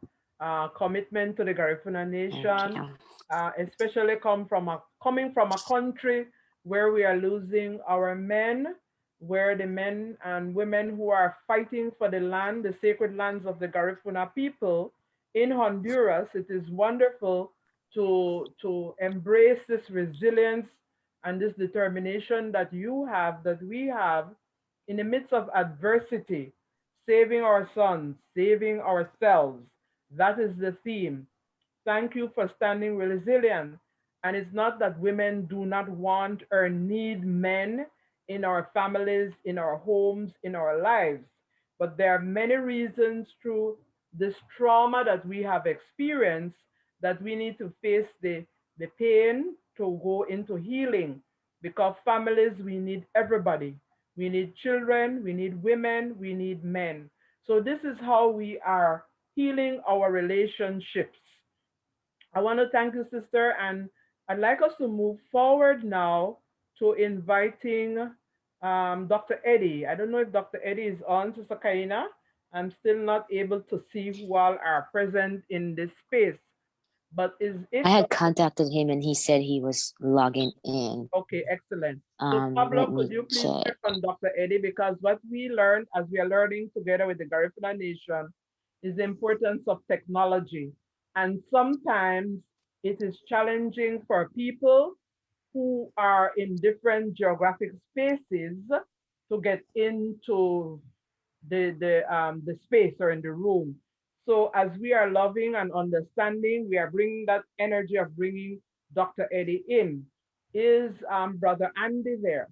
commitment to the Garifuna Nation, especially coming from a country where we are losing our men, where the men and women who are fighting for the land, the sacred lands of the Garifuna people in Honduras. It is wonderful to embrace this resilience and this determination that you have, that we have in the midst of adversity, saving our sons, saving ourselves. That is the theme. Thank you for standing resilient. And it's not that women do not want or need men in our families, in our homes, in our lives, but there are many reasons through this trauma that we have experienced that we need to face the pain to go into healing, because families, we need everybody. We need children, we need women, we need men. So this is how we are healing our relationships. I want to thank you, sister, and I'd like us to move forward now to inviting Dr. Eddie. I don't know if Dr. Eddie is on, Sister Kaina. I'm still not able to see who all are present in this space. But is it? I had contacted him and he said he was logging in. Okay, excellent. So Pablo, could you please check on Dr. Eddie, because what we learned as we are learning together with the Garifuna Nation is the importance of technology. And sometimes it is challenging for people who are in different geographic spaces to get into the space or in the room. So as we are loving and understanding, we are bringing that energy of bringing Dr. Eddie in. Is Brother Andy there?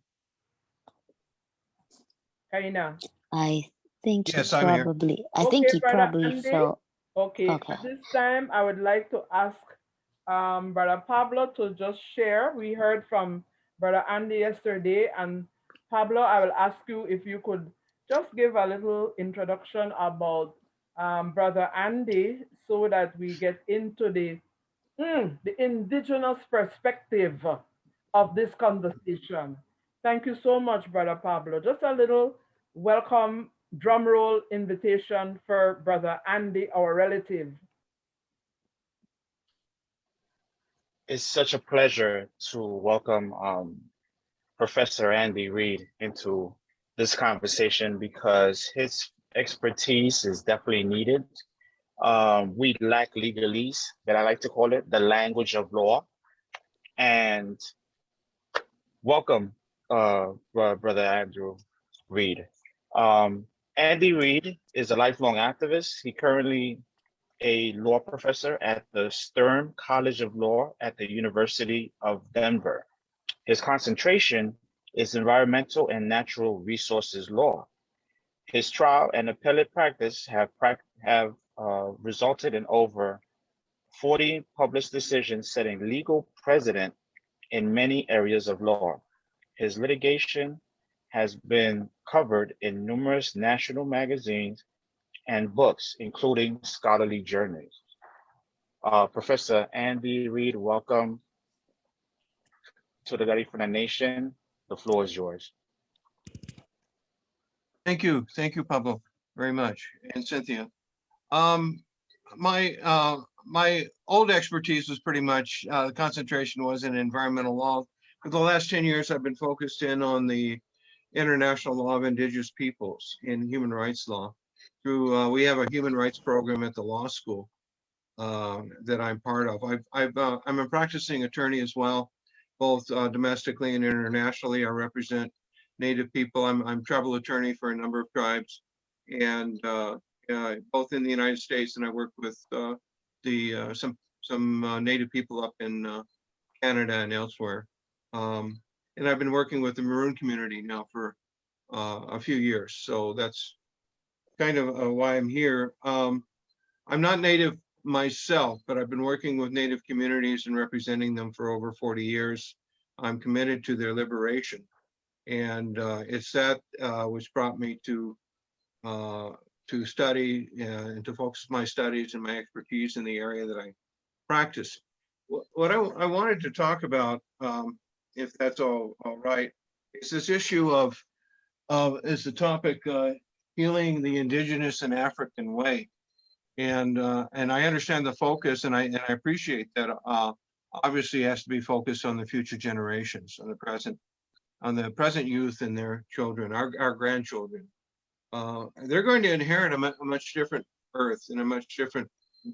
Kaina? I think Yes, he I'm here. probably, I think he Brother probably Andy? felt, Okay, at this time, I would like to ask Brother Pablo to just share. We heard from Brother Andy yesterday, and Pablo, I will ask you if you could just give a little introduction about Brother Andy, so that we get into the indigenous perspective of this conversation. Thank you so much, Brother Pablo. Just a little welcome drum roll invitation for Brother Andy, our relative. It's such a pleasure to welcome Professor Andy Reid into this conversation, because his expertise is definitely needed. We lack legalese, that I like to call it, the language of law. And welcome, Brother Andrew Reid. Andy Reid is a lifelong activist. He currently a law professor at the Stern College of Law at the University of Denver. His concentration is environmental and natural resources law. His trial and appellate practice have resulted in over 40 published decisions setting legal precedent in many areas of law. His litigation has been covered in numerous national magazines and books, including scholarly journals. Professor Andy Reid, welcome to the Garifuna Nation. The floor is yours. Thank you, Pablo, very much, and Cynthia. Um, my old expertise was pretty much the concentration was in environmental law. For the last 10 years, I've been focused in on the international law of indigenous peoples in human rights law. Through we have a human rights program at the law school that I'm part of. I'm a practicing attorney as well, both domestically and internationally. I represent Native people. I'm tribal attorney for a number of tribes, and both in the United States, and I work with some Native people up in Canada and elsewhere. And I've been working with the Maroon community now for a few years, so that's kind of why I'm here. I'm not Native myself, but I've been working with Native communities and representing them for over 40 years. I'm committed to their liberation. And it's that which brought me to study and to focus my studies and my expertise in the area that I practice. What I wanted to talk about, if that's all right, is this issue of is the topic healing the Indigenous and African way. And I understand the focus, and I appreciate that. Obviously, it has to be focused on the future generations, on the present youth and their children, our grandchildren. They're going to inherit a much different earth and a much different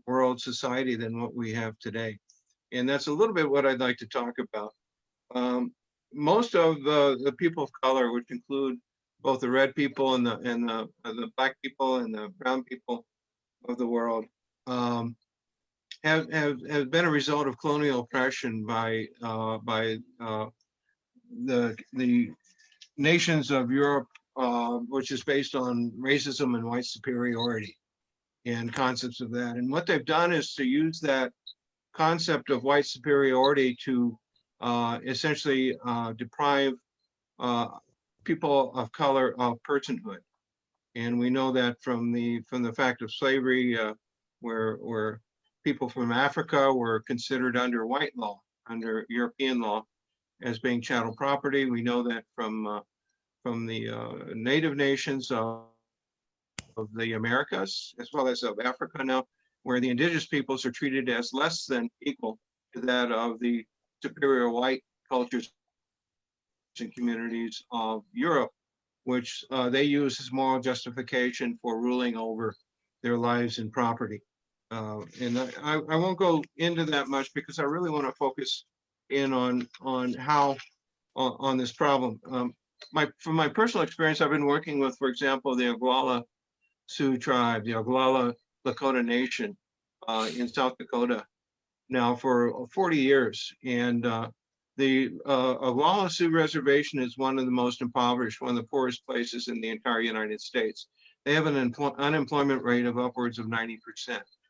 world society than what we have today, and that's a little bit what I'd like to talk about. Most of the people of color, which include both the red people and the black people and the brown people of the world, have been a result of colonial oppression by the nations of Europe, which is based on racism and white superiority and concepts of that. And what they've done is to use that concept of white superiority to essentially deprive people of color of personhood. And we know that from the fact of slavery, where people from Africa were considered under white law, under European law, as being chattel property. We know that from the native nations of the Americas, as well as of Africa now, where the indigenous peoples are treated as less than equal to that of the superior white cultures and communities of Europe, which they use as moral justification for ruling over their lives and property. And I won't go into that much because I really want to focus in on how on this problem. From my personal experience, I've been working with, for example, the Oglala Sioux tribe, the Oglala Lakota Nation in South Dakota now for 40 years. And the Oglala Sioux Reservation is one of the most impoverished, one of the poorest places in the entire United States. They have an unemployment rate of upwards of 90%,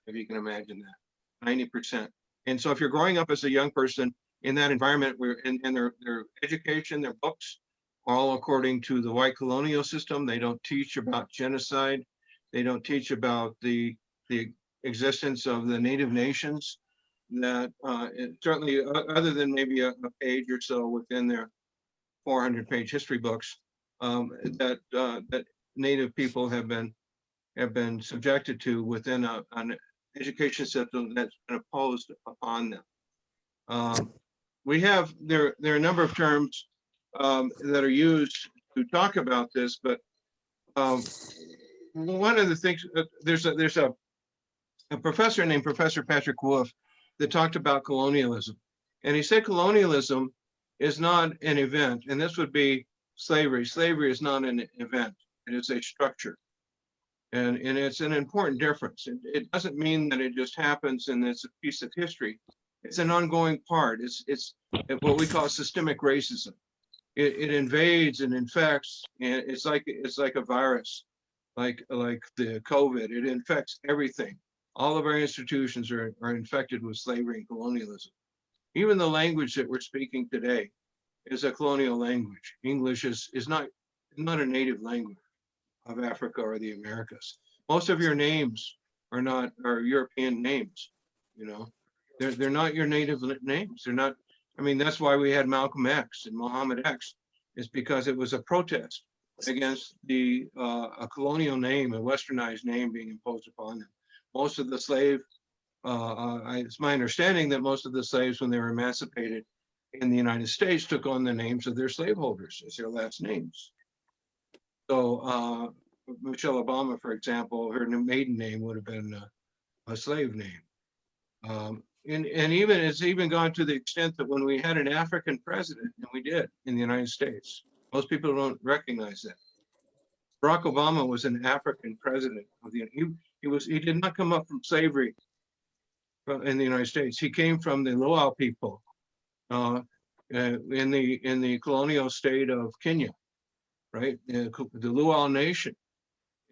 if you can imagine that, 90%. And so if you're growing up as a young person in that environment, where and their education, their books, all according to the white colonial system, they don't teach about genocide. They don't teach about the existence of the native nations, that certainly other than maybe a page or so within their 400-page history books, that native people have been subjected to within an education system that's been imposed upon them. There are a number of terms that are used to talk about this, but one of the things, there's a professor named Professor Patrick Wolf that talked about colonialism. And he said colonialism is not an event, and this would be slavery. Slavery is not an event, it is a structure. And it's an important difference. It doesn't mean that it just happens and it's a piece of history. It's an ongoing part. It's what we call systemic racism. It invades and infects, and it's like a virus, like the COVID. It infects everything. All of our institutions are infected with slavery and colonialism. Even the language that we're speaking today is a colonial language. English is not is not a native language of Africa or the Americas. Most of your names are European names, you know. They're not your native names. They're not, I mean, that's why we had Malcolm X and Muhammad X, is because it was a protest against a colonial name, a westernized name being imposed upon them. Most of the it's my understanding that most of the slaves, when they were emancipated in the United States, took on the names of their slaveholders as their last names. So Michelle Obama, for example, her maiden name would have been a slave name. And even it's even gone to the extent that when we had an African president, and we did in the United States, most people don't recognize that. Barack Obama was an African president of the he did not come up from slavery in the United States. He came from the Luo people in the colonial state of Kenya, right? The Luo nation.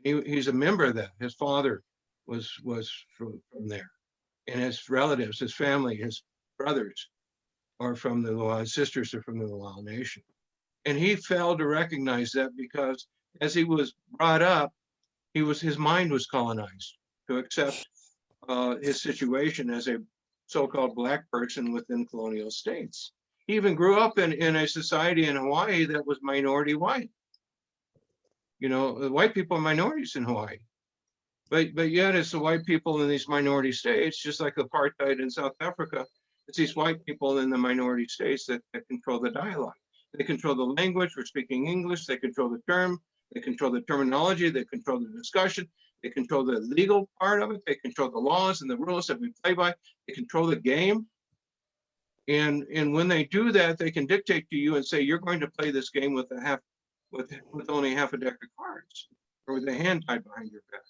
He's a member of that. His father was from there, and his relatives, his family, his brothers are from the Luo. His sisters are from the Luo nation, and he failed to recognize that because as he was brought up, his mind was colonized to accept his situation as a so-called black person within colonial states. He even grew up in a society in Hawaii that was minority white. You know, the white people are minorities in Hawaii. But yet it's the white people in these minority states, just like apartheid in South Africa, it's these white people in the minority states that control the dialogue. They control the language, we're speaking English, they control the term, they control the terminology, they control the discussion, they control the legal part of it, they control the laws and the rules that we play by, they control the game. And when they do that, they can dictate to you and say, you're going to play this game with only half a deck of cards, or with a hand tied behind your back.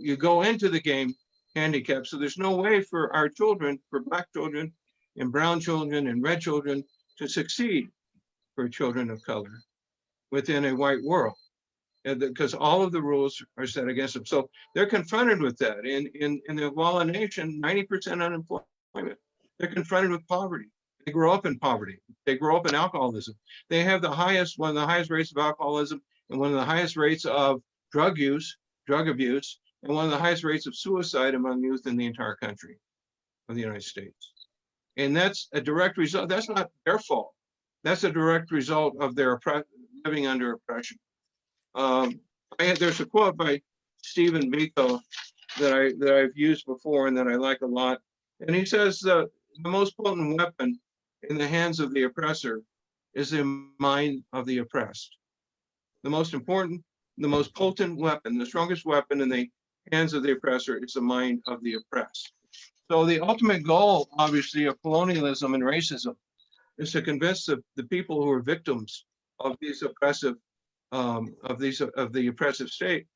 You go into the game handicapped, so there's no way for our children, for black children and brown children and red children to succeed for children of color within a white world, because all of the rules are set against them. So they're confronted with that. In the Walla Nation, 90% unemployment. They're confronted with poverty. They grow up in poverty. They grow up in alcoholism. They have one of the highest rates of alcoholism and one of the highest rates of drug abuse, and one of the highest rates of suicide among youth in the entire country of the United States. And that's a direct result. That's not their fault. That's a direct result of their living under oppression. There's a quote by Stephen Biko that I've used before and that I like a lot. And he says the most potent weapon in the hands of the oppressor is the mind of the oppressed. The most important, the most potent weapon, the strongest weapon in the hands of the oppressor is the mind of the oppressed. So the ultimate goal, obviously, of colonialism and racism is to convince the people who are victims of these oppressive, of the oppressive state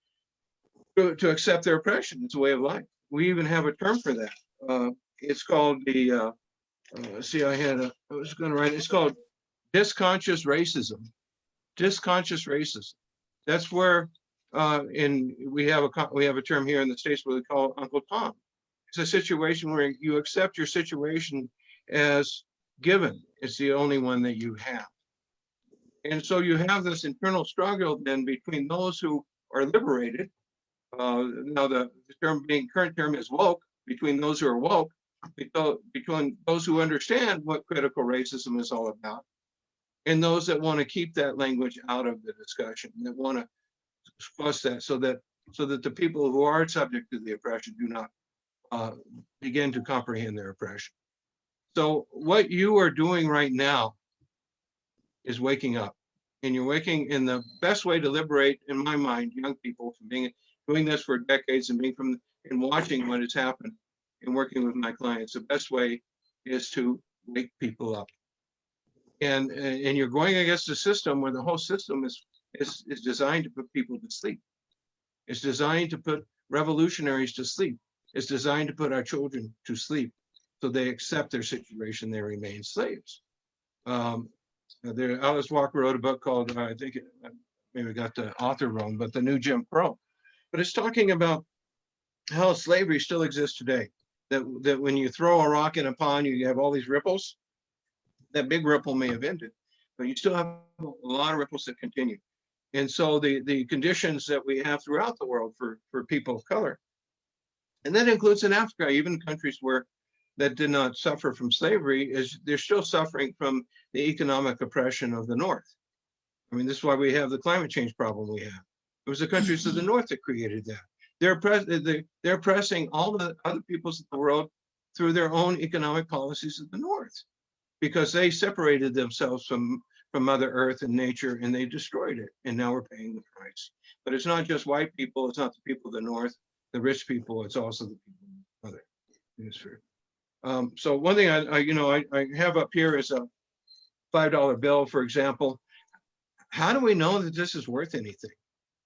to accept their oppression. It's a way of life. We even have a term for that. It's called the, I was going to write, it's called disconscious racism. Disconscious racism. That's where we have a term here in the States where they call it Uncle Tom. It's a situation where you accept your situation as given. It's the only one that you have. And so you have this internal struggle then between those who are liberated. Now the current term is woke, between those who are woke, between those who understand what critical racism is all about, and those that want to keep that language out of the discussion, that want to fuss that so that the people who are subject to the oppression do not begin to comprehend their oppression. So what you are doing right now is waking up, and you're waking in the best way to liberate, in my mind, young people from doing this for decades and watching what has happened and working with my clients. The best way is to wake people up. And you're going against a system where the whole system is designed to put people to sleep. It's designed to put revolutionaries to sleep. It's designed to put our children to sleep, so they accept their situation, they remain slaves. Alice Walker wrote a book called, I think maybe I got the author wrong, but The New Jim Crow. But it's talking about how slavery still exists today. That when you throw a rock in a pond, you have all these ripples. That big ripple may have ended, but you still have a lot of ripples that continue. And so the conditions that we have throughout the world for people of color, and that includes in Africa, even countries where that did not suffer from slavery, is they're still suffering from the economic oppression of the North. I mean, this is why we have the climate change problem we have. It was the countries of the North that created that. They're pressing all the other peoples of the world through their own economic policies of the North, because they separated themselves from Mother Earth and nature, and they destroyed it. And now we're paying the price. But it's not just white people. It's not the people of the North, the rich people. It's also the people of the other hemisphere. So one thing I have up here is a $5 bill, for example. How do we know that this is worth anything?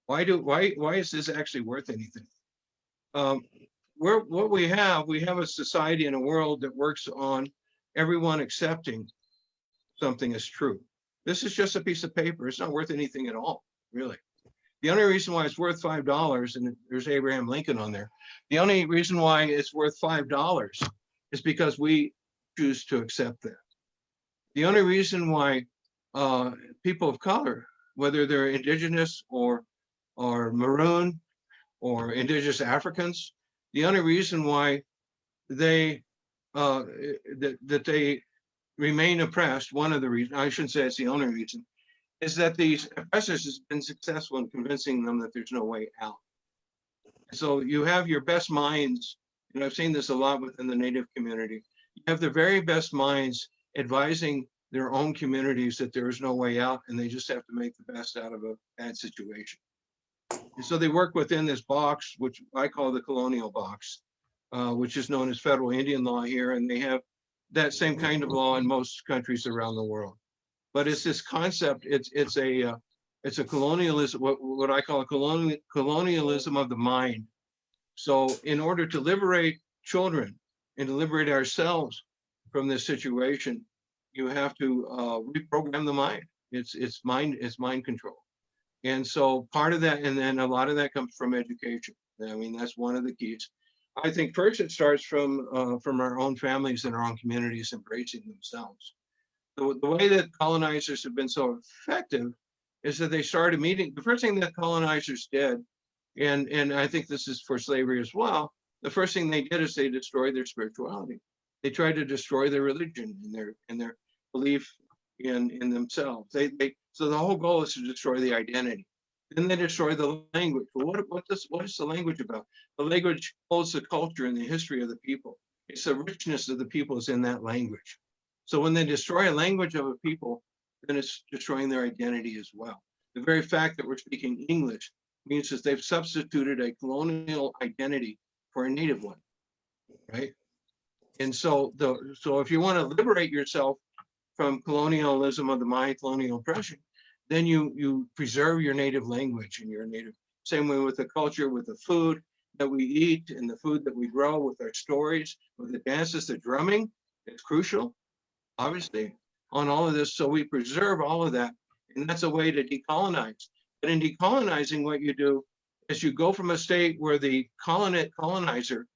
Why is this actually worth anything? What we have a society and a world that works on everyone accepting something as true. This is just a piece of paper. It's not worth anything at all, really. The only reason why it's worth $5, and there's Abraham Lincoln on there, the only reason why it's worth $5 is because we choose to accept that. The only reason why people of color, whether they're indigenous or maroon or indigenous Africans, the only reason why they that they remain oppressed, one of the reasons, I shouldn't say it's the only reason, is that these oppressors has been successful in convincing them that there's no way out. So you have your best minds, and I've seen this a lot within the Native community, you have the very best minds advising their own communities that there is no way out, and they just have to make the best out of a bad situation. And so they work within this box, which I call the colonial box, which is known as federal Indian law here, and they have that same kind of law in most countries around the world. But it's this concept. It's a colonialism, what I call a colonialism of the mind. So in order to liberate children and to liberate ourselves from this situation, you have to reprogram the mind. It's mind control. And so part of that, and then a lot of that comes from education. I mean, that's one of the keys. I think first it starts from our own families and our own communities embracing themselves. The way that colonizers have been so effective is that they started meeting. The first thing that colonizers did, and I think this is for slavery as well, the first thing they did is they destroyed their spirituality. They tried to destroy their religion and their belief in themselves. So the whole goal is to destroy the identity. Then they destroy the language. Well, what is the language about? The language holds the culture and the history of the people. It's the richness of the people is in that language. So when they destroy a language of a people, then it's destroying their identity as well. The very fact that we're speaking English means that they've substituted a colonial identity for a native one, right? And so if you want to liberate yourself from colonialism of the mind, colonial oppression, then you preserve your native language and your native, same way with the culture, with the food that we eat and the food that we grow, with our stories, with the dances, the drumming, it's crucial, obviously, on all of this. So we preserve all of that, and that's a way to decolonize. But in decolonizing, what you do is you go from a state where the colonizer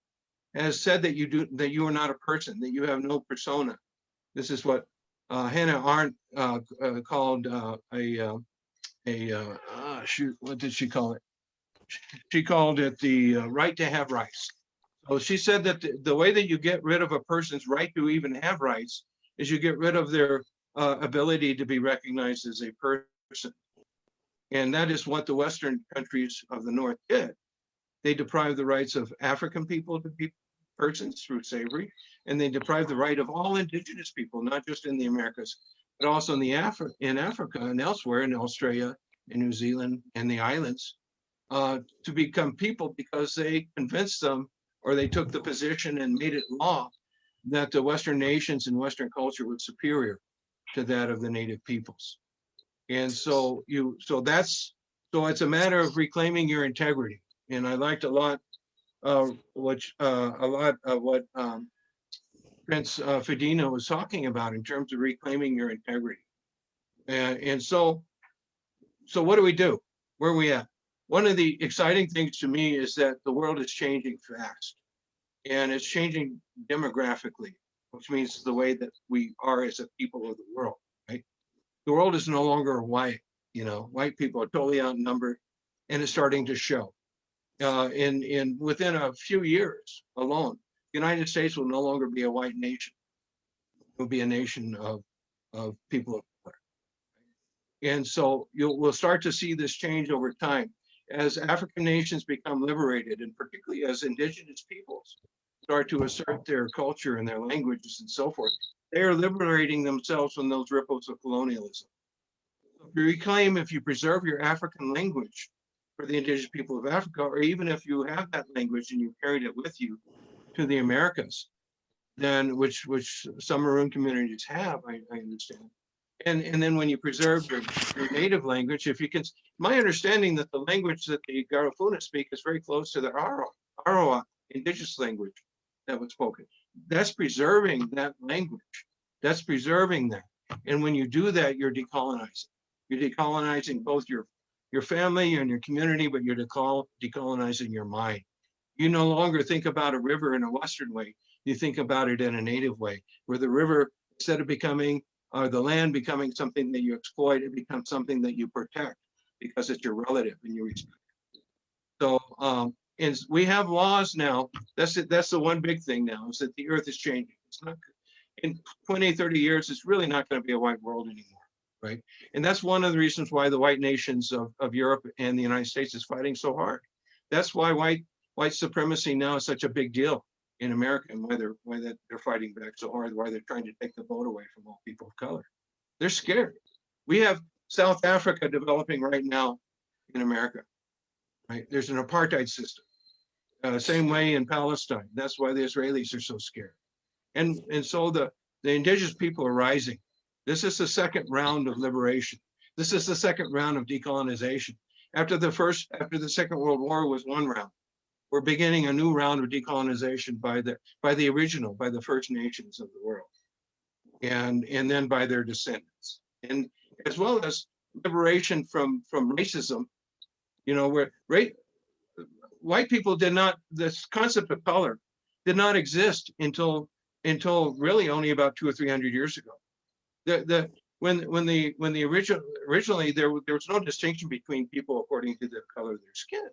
has said that you are not a person, that you have no persona. This is what Hannah Arendt called what did she call it? She called it the right to have rights. So she said that the way that you get rid of a person's right to even have rights is you get rid of their ability to be recognized as a person. And that is what the Western countries of the North did. They deprived the rights of African people to be persons through slavery, and they deprived the right of all indigenous people, not just in the Americas, but also in Africa and elsewhere, in Australia, in New Zealand, and the islands, to become people because they convinced them, or they took the position and made it law that the Western nations and Western culture was superior to that of the native peoples. And so it's a matter of reclaiming your integrity. And I liked a lot of what Prince Fedina was talking about in terms of reclaiming your integrity. And so what do we do? Where are we at? One of the exciting things to me is that the world is changing fast, and it's changing demographically, which means the way that we are as a people of the world, right? The world is no longer white. You know, white people are totally outnumbered, and it's starting to show. In within a few years alone, the United States will no longer be a white nation. It will be a nation of people of color. And so we'll start to see this change over time as African nations become liberated, and particularly as indigenous peoples start to assert their culture and their languages and so forth. They are liberating themselves from those ripples of colonialism. If you reclaim, if you preserve your African language for the indigenous people of Africa, or even if you have that language and you carried it with you to the Americas, then which some maroon communities have, I understand. And then when you preserve your native language, if you can, my understanding that the language that the Garifuna speak is very close to the Arawa indigenous language that was spoken. That's preserving that language. That's preserving that. And when you do that, you're decolonizing. You're decolonizing both your family and your community, but you're decolonizing your mind. You no longer think about a river in a Western way. You think about it in a native way, where the river, instead of becoming, or the land becoming something that you exploit, it becomes something that you protect because it's your relative and you respect. So, and we have laws now. That's it. That's the one big thing now, is that the earth is changing. It's not, in 20, 30 years, it's really not going to be a white world anymore, right? And that's one of the reasons why the white nations of Europe and the United States is fighting so hard. That's why white supremacy now is such a big deal in America, and why they're fighting back so hard, why they're trying to take the vote away from all people of color. They're scared. We have South Africa developing right now in America, right? There's an apartheid system. Same way in Palestine. That's why the Israelis are so scared. And so the indigenous people are rising. This is the second round of liberation. This is the second round of decolonization. After the Second World War was one round. We're beginning a new round of decolonization by the First Nations of the world, and then by their descendants, and as well as liberation from racism. You know, where white people did not, this concept of color did not exist until really only about 200 or 300 years ago. Originally there was no distinction between people according to the color of their skin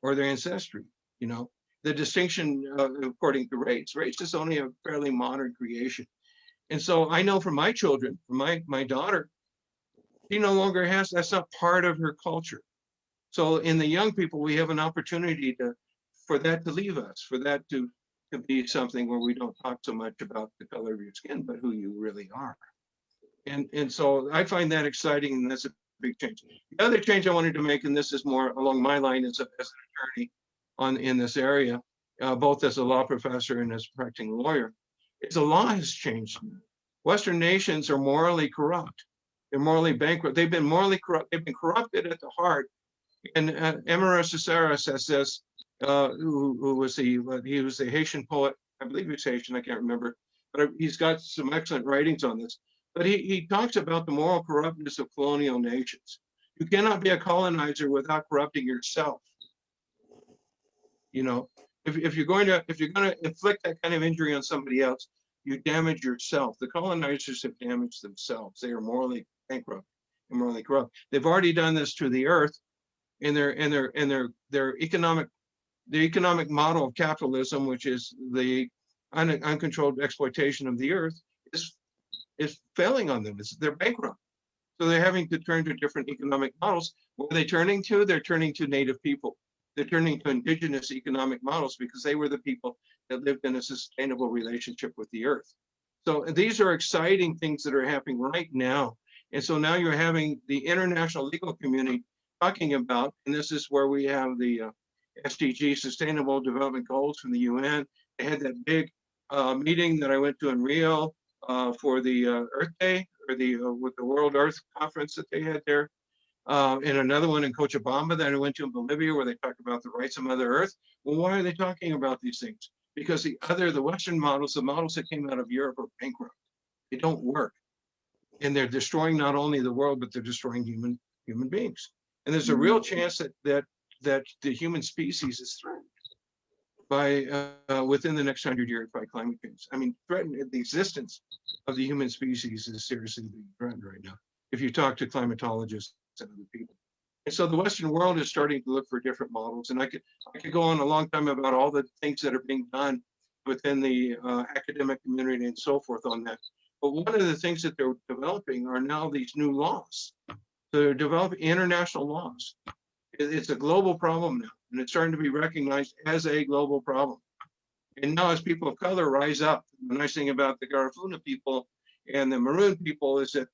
or their ancestry. You know, the distinction according to race is only a fairly modern creation. And so I know from my children, from my daughter, she no longer has, that's not part of her culture. So in the young people, we have an opportunity for that to leave us, for that to be something where we don't talk so much about the color of your skin, but who you really are. And so I find that exciting, and that's a big change. The other change I wanted to make, and this is more along my line as an attorney in this area, both as a law professor and as a practicing lawyer, is the law has changed. Western nations are morally corrupt. They're morally bankrupt. They've been morally corrupt. They've been corrupted at the heart. And Emerald Cicera says this, who was he was a Haitian poet. I believe he's Haitian. I can't remember, but he's got some excellent writings on this. But he talks about the moral corruptness of colonial nations. You cannot be a colonizer without corrupting yourself. You know, if you're going to inflict that kind of injury on somebody else, you damage yourself. The colonizers have damaged themselves. They are morally bankrupt and morally corrupt. They've already done this to the earth in their economic model of capitalism, which is the uncontrolled exploitation of the earth, is failing on them. They're bankrupt. So they're having to turn to different economic models. What are they turning to? They're turning to native people. They're turning to indigenous economic models because they were the people that lived in a sustainable relationship with the earth. So these are exciting things that are happening right now. And so now you're having the international legal community talking about, and this is where we have the SDG, Sustainable Development Goals from the UN. They had that big meeting that I went to in Rio for the Earth Day, or with the World Earth Conference that they had there, and another one in Cochabamba that I went to in Bolivia, where they talk about the rights of Mother Earth. Well, why are they talking about these things? Because the Western models, the models that came out of Europe, are bankrupt. They don't work, and they're destroying not only the world, but they're destroying human beings. And there's a real chance that the human species is threatened. within the next 100 years by climate change. I mean, threatened the existence of the human species is seriously being threatened right now. If you talk to climatologists and other people. And so the Western world is starting to look for different models. And I could go on a long time about all the things that are being done within the academic community and so forth on that. But one of the things that they're developing are now these new laws. So they're developing international laws. It's a global problem now, and it's starting to be recognized as a global problem. And now as people of color rise up, the nice thing about the Garifuna people and the Maroon people is that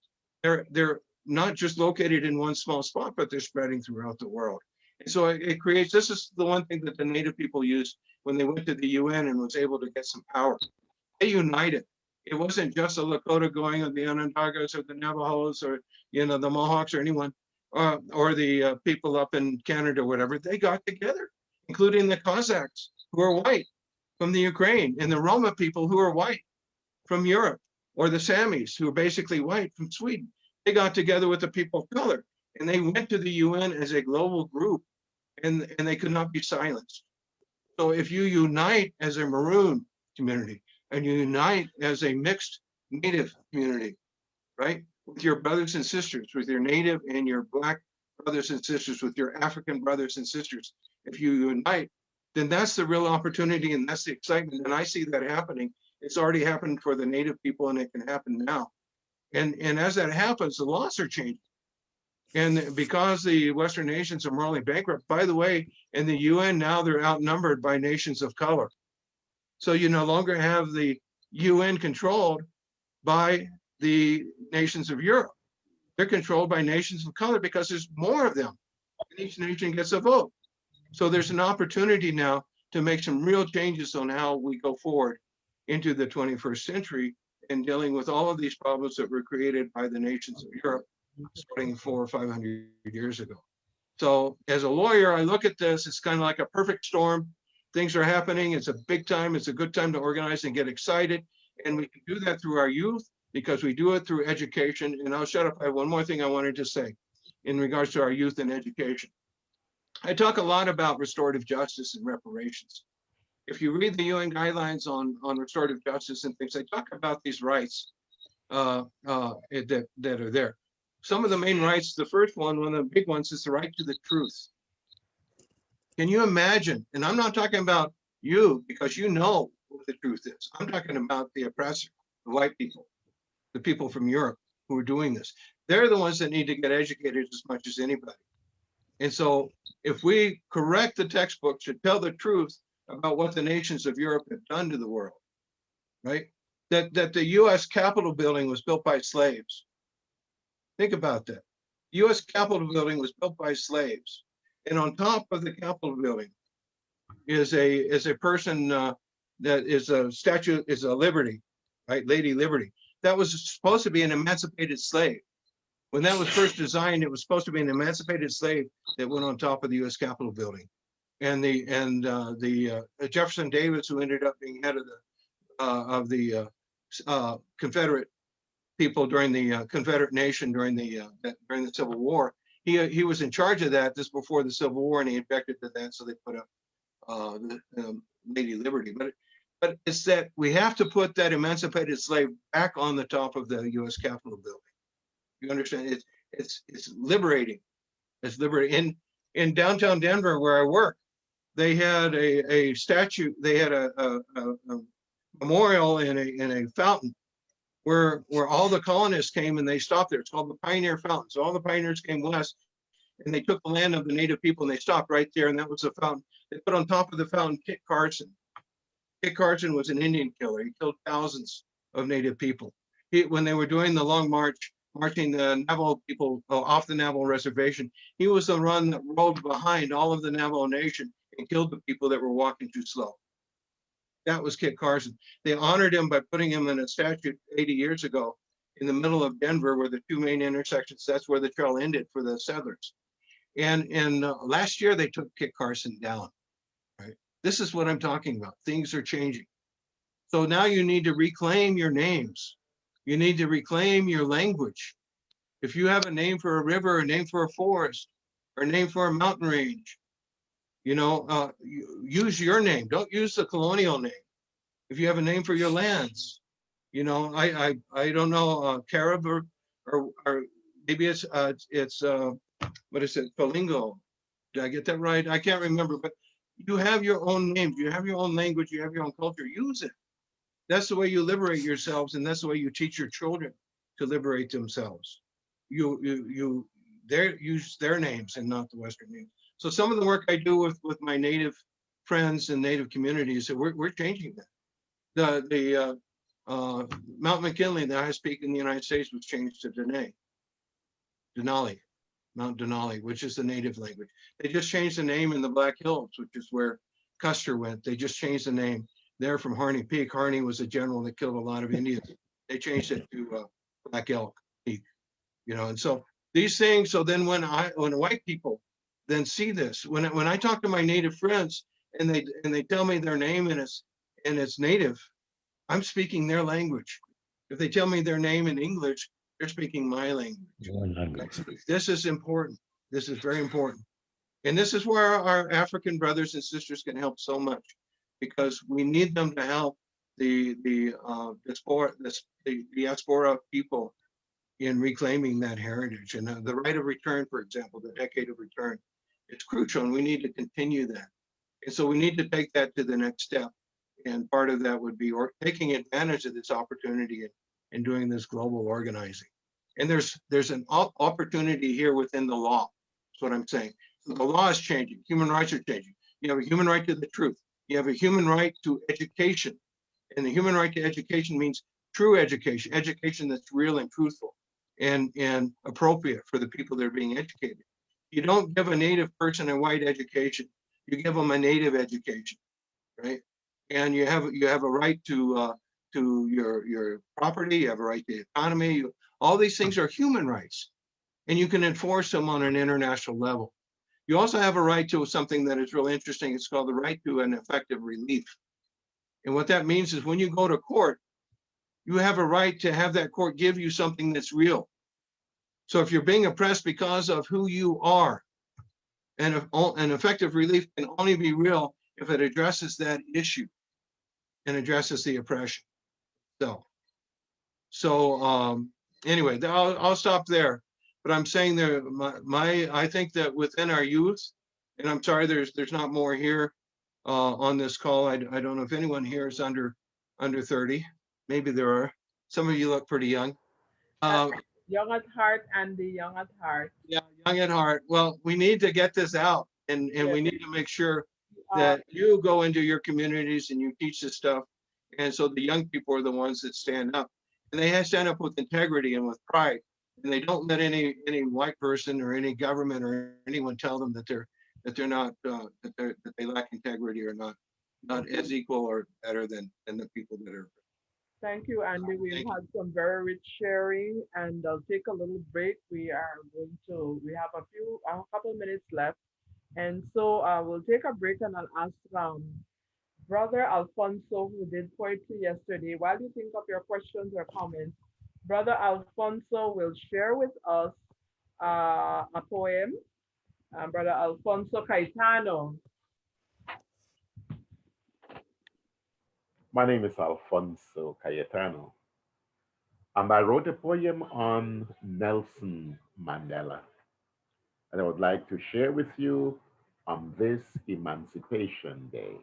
they're not just located in one small spot, but they're spreading throughout the world. And so it creates, this is the one thing that the Native people used when they went to the UN and was able to get some power. They united. It wasn't just the Lakota going, or the Onondagas, or the Navajos, or the Mohawks, or anyone, or the people up in Canada or whatever. They got together, including the Cossacks, who are white from the Ukraine, and the Roma people who are white from Europe, or the Samis, who are basically white from Sweden. They got together with the people of color, and they went to the UN as a global group, and they could not be silenced. So if you unite as a Maroon community, and you unite as a mixed Native community, right? With your brothers and sisters, with your Native and your Black brothers and sisters, with your African brothers and sisters, if you unite, then that's the real opportunity, and that's the excitement. And I see that happening. It's already happened for the Native people, and it can happen now. And as that happens, the laws are changing. And because the Western nations are morally bankrupt, by the way, in the UN now they're outnumbered by nations of color. So you no longer have the UN controlled by the nations of Europe. They're controlled by nations of color because there's more of them. And each nation gets a vote. So there's an opportunity now to make some real changes on how we go forward into the 21st century in dealing with all of these problems that were created by the nations of Europe starting 400 or 500 years ago. So as a lawyer, I look at this, it's kind of like a perfect storm. Things are happening. It's a big time. It's a good time to organize and get excited. And we can do that through our youth because we do it through education. And I'll shut up. I have one more thing I wanted to say in regards to our youth and education. I talk a lot about restorative justice and reparations. If you read the UN guidelines on restorative justice and things, they talk about these rights that are there. Some of the main rights, the first one of the big ones is the right to the truth. Can you imagine? And I'm not talking about you because you know what the truth is. I'm talking about the oppressor, the white people, the people from Europe who are doing this. They're the ones that need to get educated as much as anybody. And so if we correct the textbooks to tell the truth about what the nations of Europe have done to the world, right? That the US Capitol building was built by slaves. Think about that. The US Capitol building was built by slaves. And on top of the Capitol building is a person that is a statue, is a Liberty, right? Lady Liberty. That was supposed to be an emancipated slave. When that was first designed, it was supposed to be an emancipated slave that went on top of the U.S. Capitol building. And the Jefferson Davis, who ended up being head of the Confederate people during the Confederate nation during the Civil War, he was in charge of that. This before the Civil War, and he objected to that, so they put up Lady Liberty. But it's that we have to put that emancipated slave back on the top of the U.S. Capitol building. You understand? It's liberating. It's liberating. In downtown Denver, where I work, they had a statue. They had a memorial in a fountain where all the colonists came and they stopped there. It's called the Pioneer Fountain. So all the pioneers came west and they took the land of the Native people and they stopped right there. And that was the fountain. They put on top of the fountain Kit Carson. Kit Carson was an Indian killer. He killed thousands of Native people. When they were doing the long march, marching the Navajo people off the Navajo reservation, he was the one that rode behind all of the Navajo Nation and killed the people that were walking too slow. That was Kit Carson. They honored him by putting him in a statue 80 years ago in the middle of Denver, where the two main intersections, that's where the trail ended for the settlers. And last year they took Kit Carson down, right? This is what I'm talking about. Things are changing. So now you need to reclaim your names. You need to reclaim your language. If you have a name for a river, a name for a forest, or a name for a mountain range, You know, use your name. Don't use the colonial name. If you have a name for your lands, you know, I don't know, Carib or maybe it's what is it, Palingo? Did I get that right? I can't remember, but you have your own names, you have your own language, you have your own culture. Use it. That's the way you liberate yourselves, and that's the way you teach your children to liberate themselves. You use their names and not the Western names. So some of the work I do with my Native friends and Native communities, so we're changing that. Mount McKinley, the highest peak in the United States, was changed to Denali, Mount Denali, which is the native language. They just changed the name in the Black Hills, which is where Custer went. They just changed the name there from Harney Peak. Harney was a general that killed a lot of Indians. They changed it to Black Elk Peak, you know. And so these things. So then when white people then see this, when I talk to my Native friends and they tell me their name and it's Native, I'm speaking their language. If they tell me their name in English, they're speaking my language. This is important. This is very important. And this is where our African brothers and sisters can help so much, because we need them to help the diaspora people in reclaiming that heritage. And the right of return, for example, the decade of return, it's crucial, and we need to continue that. And so we need to take that to the next step. And part of that would be taking advantage of this opportunity and doing this global organizing. And there's an opportunity here within the law. That's what I'm saying. So the law is changing. Human rights are changing. You have a human right to the truth. You have a human right to education. And the human right to education means true education, education that's real and truthful and appropriate for the people that are being educated. You don't give a Native person a white education. You give them a Native education, right? And you have a right to your property. You have a right to the economy. All these things are human rights, and you can enforce them on an international level. You also have a right to something that is really interesting. It's called the right to an effective relief. And what that means is when you go to court, you have a right to have that court give you something that's real. So if you're being oppressed because of who you are, and an effective relief can only be real if it addresses that issue and addresses the oppression. So anyway, I'll stop there. But I'm saying there, I think that within our youth, and I'm sorry, there's not more here on this call. I don't know if anyone here is under 30. Maybe there are. Some of you look pretty young. Young at heart, Andy, young at heart. Yeah, young at heart. Well, we need to get this out, and we need to make sure that you go into your communities and you teach this stuff. And so the young people are the ones that stand up, and they stand up with integrity and with pride, and they don't let any white person or any government or anyone tell them that they're not that they lack integrity or not as equal or better than the people that are. Thank you, Andy. We've had some very rich sharing, and I'll take a little break. We have a couple minutes left. And so we'll take a break, and I'll ask Brother Alfonso, who did poetry yesterday, while you think of your questions or comments, Brother Alfonso will share with us a poem. Brother Alfonso Caetano. My name is Alfonso Cayetano, and I wrote a poem on Nelson Mandela, and I would like to share with you on this Emancipation Day.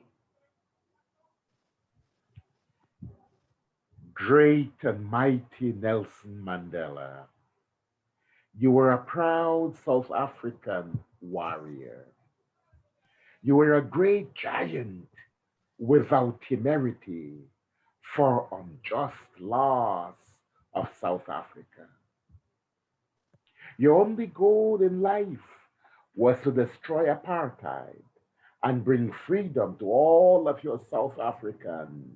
Great and mighty Nelson Mandela, you were a proud South African warrior. You were a great giant without temerity for unjust laws of South Africa. Your only goal in life was to destroy apartheid and bring freedom to all of your South African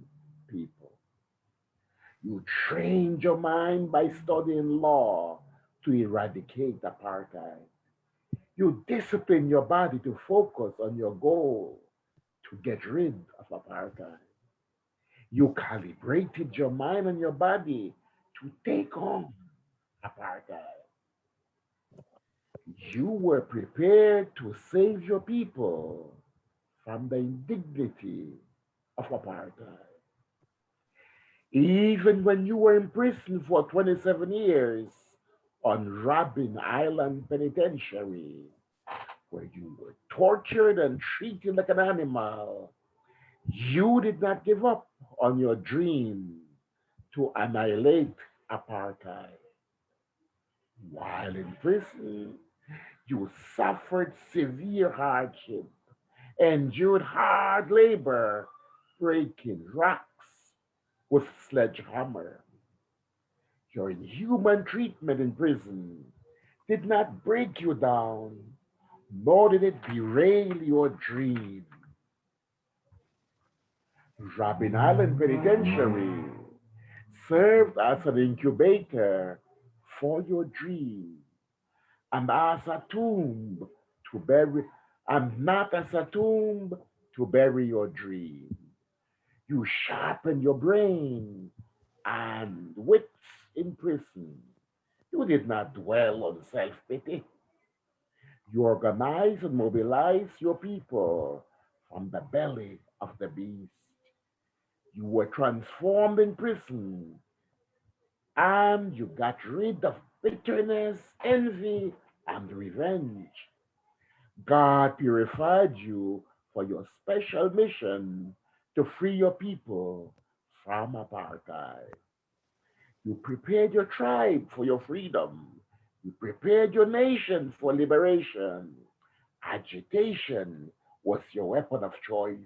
people. You trained your mind by studying law to eradicate apartheid. You disciplined your body to focus on your goal to get rid of apartheid. You calibrated your mind and your body to take on apartheid. You were prepared to save your people from the indignity of apartheid. Even when you were in prison for 27 years on Robben Island Penitentiary, where you were tortured and treated like an animal, you did not give up on your dream to annihilate apartheid. While in prison, you suffered severe hardship, endured hard labor, breaking rocks with sledgehammer. Your inhuman treatment in prison did not break you down, nor did it derail your dream. Robben Island Penitentiary served as an incubator for your dream and as a tomb to bury, and not as a tomb to bury your dream. You sharpened your brain and wits in prison. You did not dwell on self pity. You organized and mobilized your people from the belly of the beast. You were transformed in prison and you got rid of bitterness, envy, and revenge. God purified you for your special mission to free your people from apartheid. You prepared your tribe for your freedom. You prepared your nation for liberation. Agitation was your weapon of choice.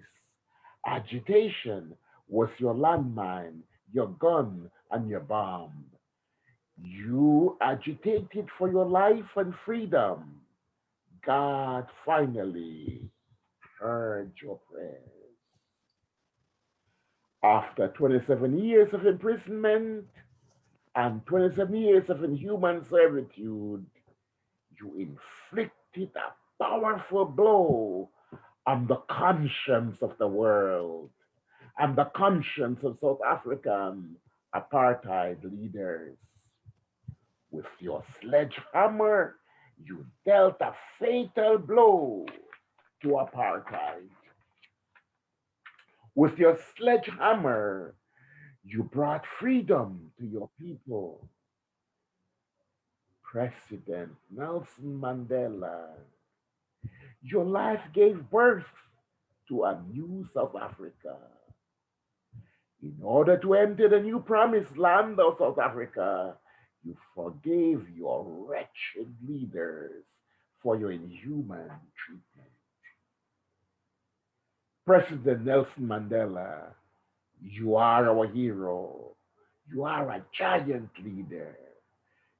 Agitation was your landmine, your gun, and your bomb. You agitated for your life and freedom. God finally heard your prayers. After 27 years of imprisonment and 27 years of inhuman servitude, you inflicted a powerful blow on the conscience of the world and the conscience of South African apartheid leaders. With your sledgehammer, you dealt a fatal blow to apartheid. With your sledgehammer, you brought freedom to your people. President Nelson Mandela, your life gave birth to a new South Africa. In order to enter the new promised land of South Africa, you forgave your wretched leaders for your inhuman treatment. President Nelson Mandela, you are our hero. You are a giant leader.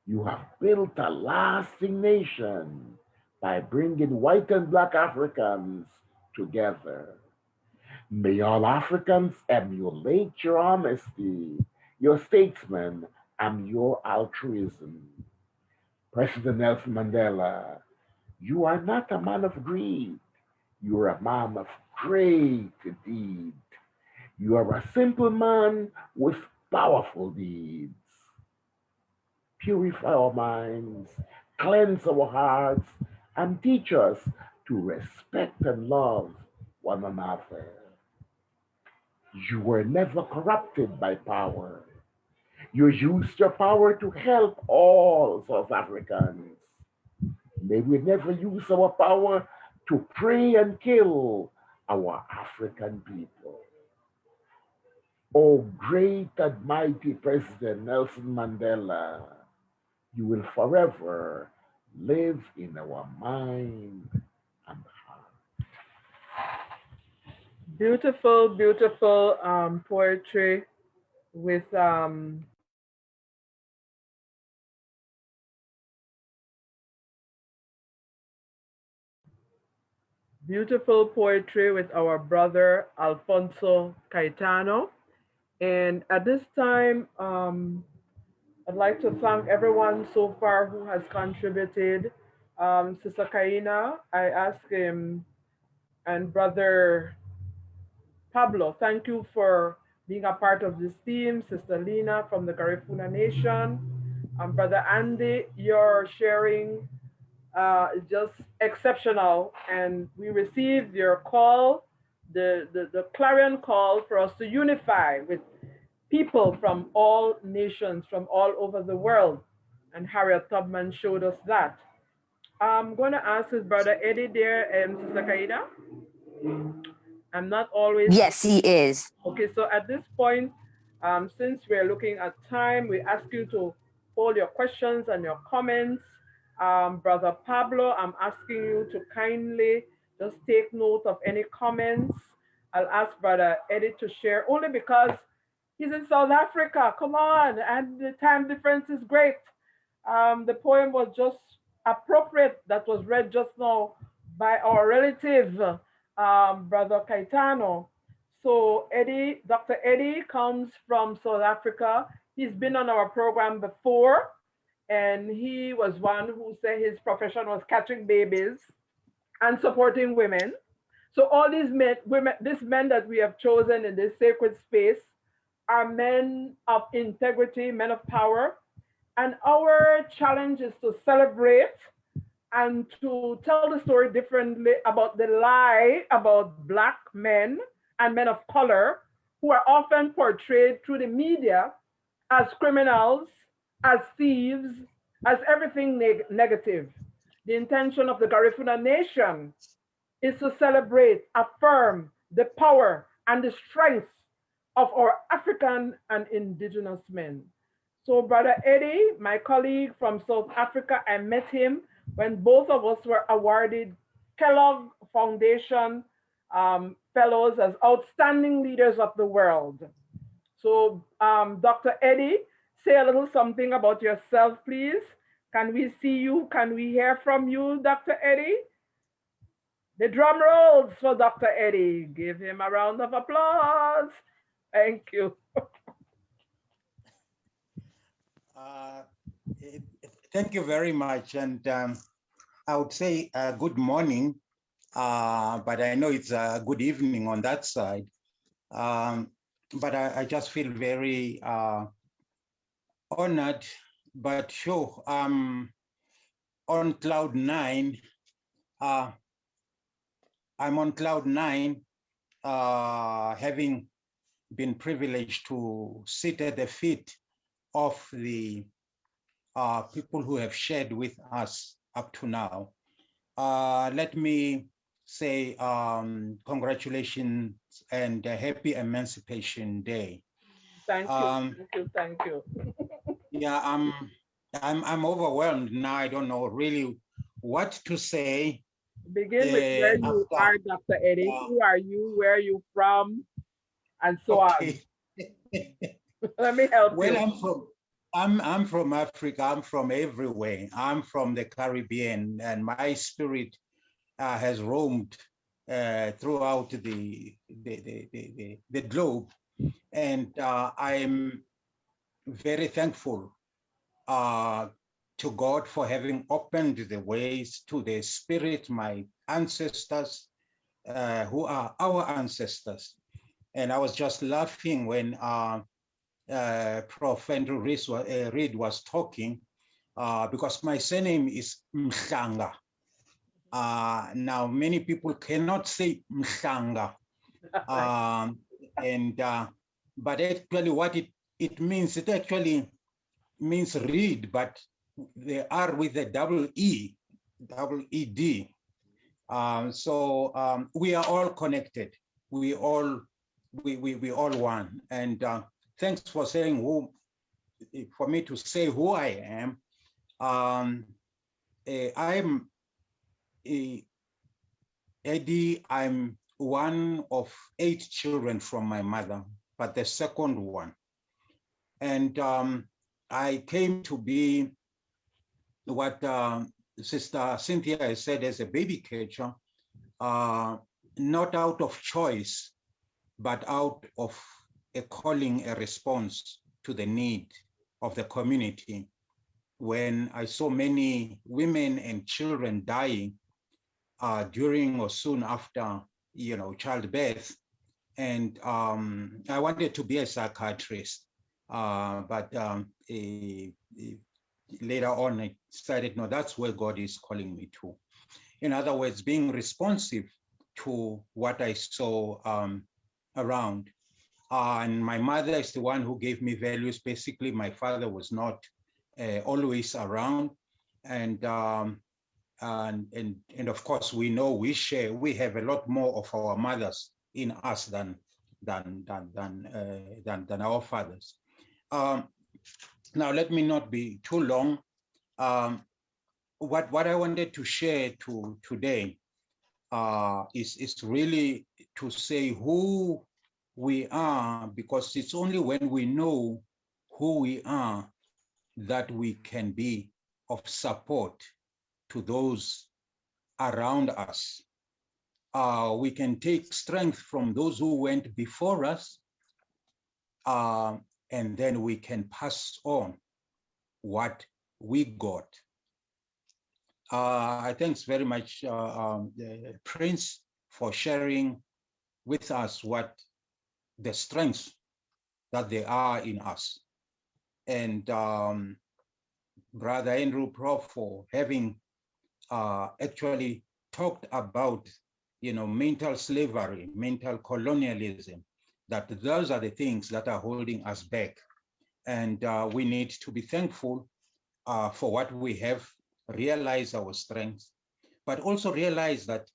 You have built a lasting nation by bringing white and black Africans together. May all Africans emulate your honesty, your statesman, and your altruism. President Nelson Mandela, you are not a man of greed. You are a man of great deed. You are a simple man with powerful deeds. Purify our minds, cleanse our hearts, and teach us to respect and love one another. You were never corrupted by power. You used your power to help all South Africans. May we never use our power to pray and kill our African people. Oh, great and mighty President Nelson Mandela, you will forever live in our mind and heart. Beautiful, beautiful poetry with beautiful poetry with our brother Alfonso Caetano. And at this time, I'd like to thank everyone so far who has contributed. Sister Kaina, I ask him, and Brother Pablo, thank you for being a part of this team. Sister Lina from the Garifuna Nation. Brother Andy, your sharing is just exceptional. And we received your call the clarion call for us to unify with people from all nations, from all over the world. And Harriet Tubman showed us that. I'm going to ask his brother Eddie there, Sister Kaida. I'm not always. Yes, he is. Okay, so at this point, since we're looking at time, we ask you to hold your questions and your comments. Brother Pablo, I'm asking you to kindly just take note of any comments. I'll ask Brother Eddie to share only because he's in South Africa. Come on, and the time difference is great. The poem was just appropriate that was read just now by our relative, Brother Caetano. So Eddie, Dr. Eddie comes from South Africa. He's been on our program before, and he was one who said his profession was catching babies and supporting women. So all these men that we have chosen in this sacred space are men of integrity, men of power. And our challenge is to celebrate and to tell the story differently about the lie about Black men and men of color who are often portrayed through the media as criminals, as thieves, as everything negative. The intention of the Garifuna Nation is to celebrate, affirm the power and the strength of our African and Indigenous men. So Brother Eddie, my colleague from South Africa, I met him when both of us were awarded Kellogg Foundation Fellows as Outstanding Leaders of the World. So Dr. Eddie, say a little something about yourself, please. Can we see you? Can we hear from you, Dr. Eddie? The drum rolls for Dr. Eddie. Give him a round of applause. Thank you. Thank you very much. And I would say good morning, but I know it's a good evening on that side. But I just feel very honored, but sure, on cloud nine. I'm on cloud nine, having been privileged to sit at the feet of the people who have shared with us up to now. Let me say congratulations and a happy Emancipation Day. Thank you, thank you. Yeah, I'm overwhelmed now. I don't know really what to say. Begin with where you are, Dr. Eddie. Who are you? Where are you from? And so on. Let me help you. I'm from Africa. I'm from everywhere. I'm from the Caribbean, and my spirit has roamed throughout the globe, and I'm very thankful to God for having opened the ways to the spirit, my ancestors, who are our ancestors. And I was just laughing when Prof. Andrew Reid was talking, because my surname is Mhlanga. Now, many people cannot say Mhlanga. But actually what it means, it actually means read, but they are with a double E-D. So we are all connected. We all one. And thanks for saying for me to say who I am. I'm Eddie. I'm one of 8 children from my mother, but the second one. And I came to be what Sister Cynthia has said as a baby catcher, not out of choice, but out of a calling, a response to the need of the community. When I saw many women and children dying during or soon after, childbirth, and I wanted to be a psychiatrist, but later on I decided, no, that's where God is calling me to. In other words, being responsive to what I saw around. And my mother is the one who gave me values. Basically, my father was not always around. And of course, we know we have a lot more of our mothers in us than our fathers. Now, let me not be too long. What I wanted to share today is really to say who we are, because it's only when we know who we are that we can be of support to those around us. We can take strength from those who went before us, and then we can pass on what we got. I thanks very much, Prince, for sharing with us what the strengths that they are in us. And Brother Andrew Prof for having actually talked about, mental slavery, mental colonialism, that those are the things that are holding us back. And we need to be thankful for what we have, realize our strengths, but also realize that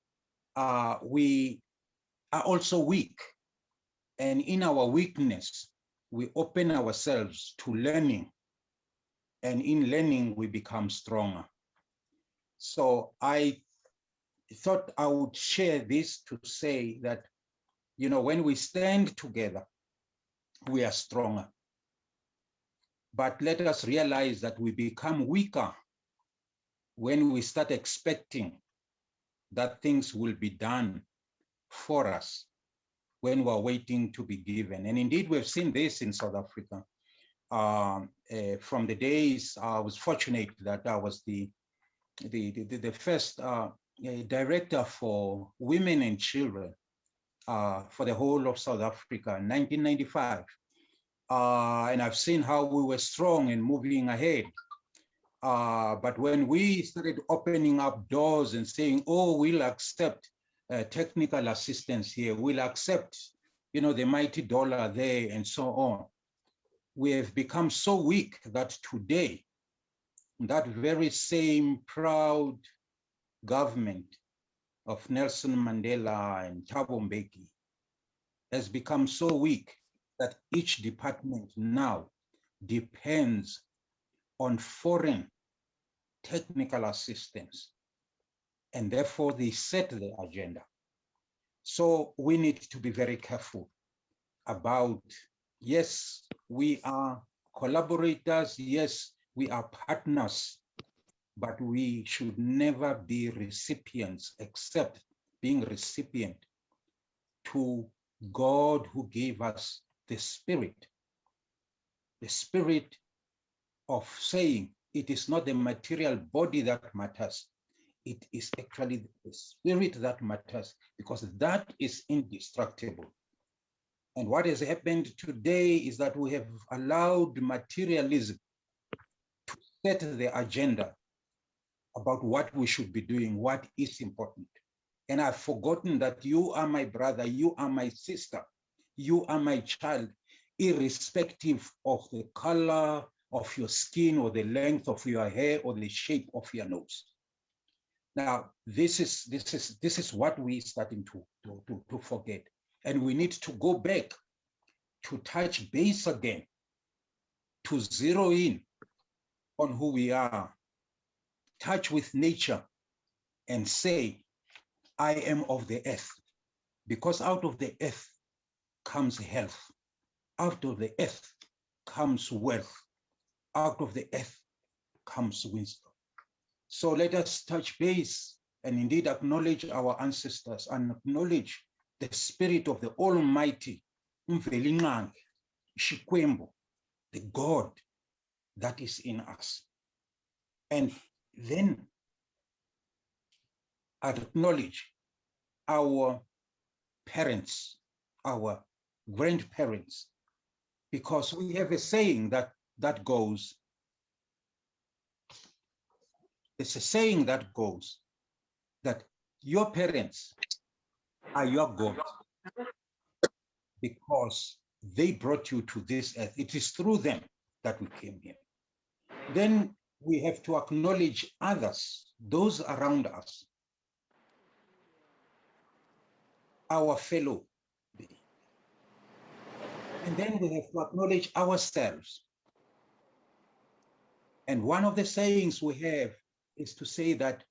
we are also weak. And in our weakness, we open ourselves to learning. And in learning, we become stronger. So I thought I would share this to say that, when we stand together, we are stronger. But let us realize that we become weaker when we start expecting that things will be done for us when we're waiting to be given. And indeed, we've seen this in South Africa. From the days I was fortunate that I was the first director for women and children for the whole of South Africa in 1995. And I've seen how we were strong and moving ahead. But when we started opening up doors and saying, oh, we'll accept technical assistance here, we'll accept, the mighty dollar there and so on, we have become so weak that today, that very same proud government of Nelson Mandela and Thabo Mbeki has become so weak that each department now depends on foreign technical assistance, and therefore they set the agenda. So we need to be very careful about, yes, we are collaborators, yes, we are partners, but we should never be recipients, except being recipient to God who gave us the spirit of saying it is not the material body that matters, it is actually the spirit that matters, because that is indestructible. And what has happened today is that we have allowed materialism to set the agenda about what we should be doing, what is important. And I've forgotten that you are my brother, you are my sister, you are my child, irrespective of the color of your skin or the length of your hair or the shape of your nose. Now, this is what we're starting to forget. And we need to go back to touch base again, to zero in on who we are, touch with nature and say, I am of the earth, because out of the earth comes health. Out of the earth comes wealth. Out of the earth comes wisdom. So let us touch base and indeed acknowledge our ancestors and acknowledge the spirit of the Almighty, Mvelingange, Shikwembu, the God that is in us. And then acknowledge our parents, our grandparents, because we have a saying that goes, it's a saying that goes that your parents are your gods because they brought you to this earth. It is through them that we came here. Then we have to acknowledge others, those around us, our fellow beings. And then we have to acknowledge ourselves. And one of the sayings we have is to say that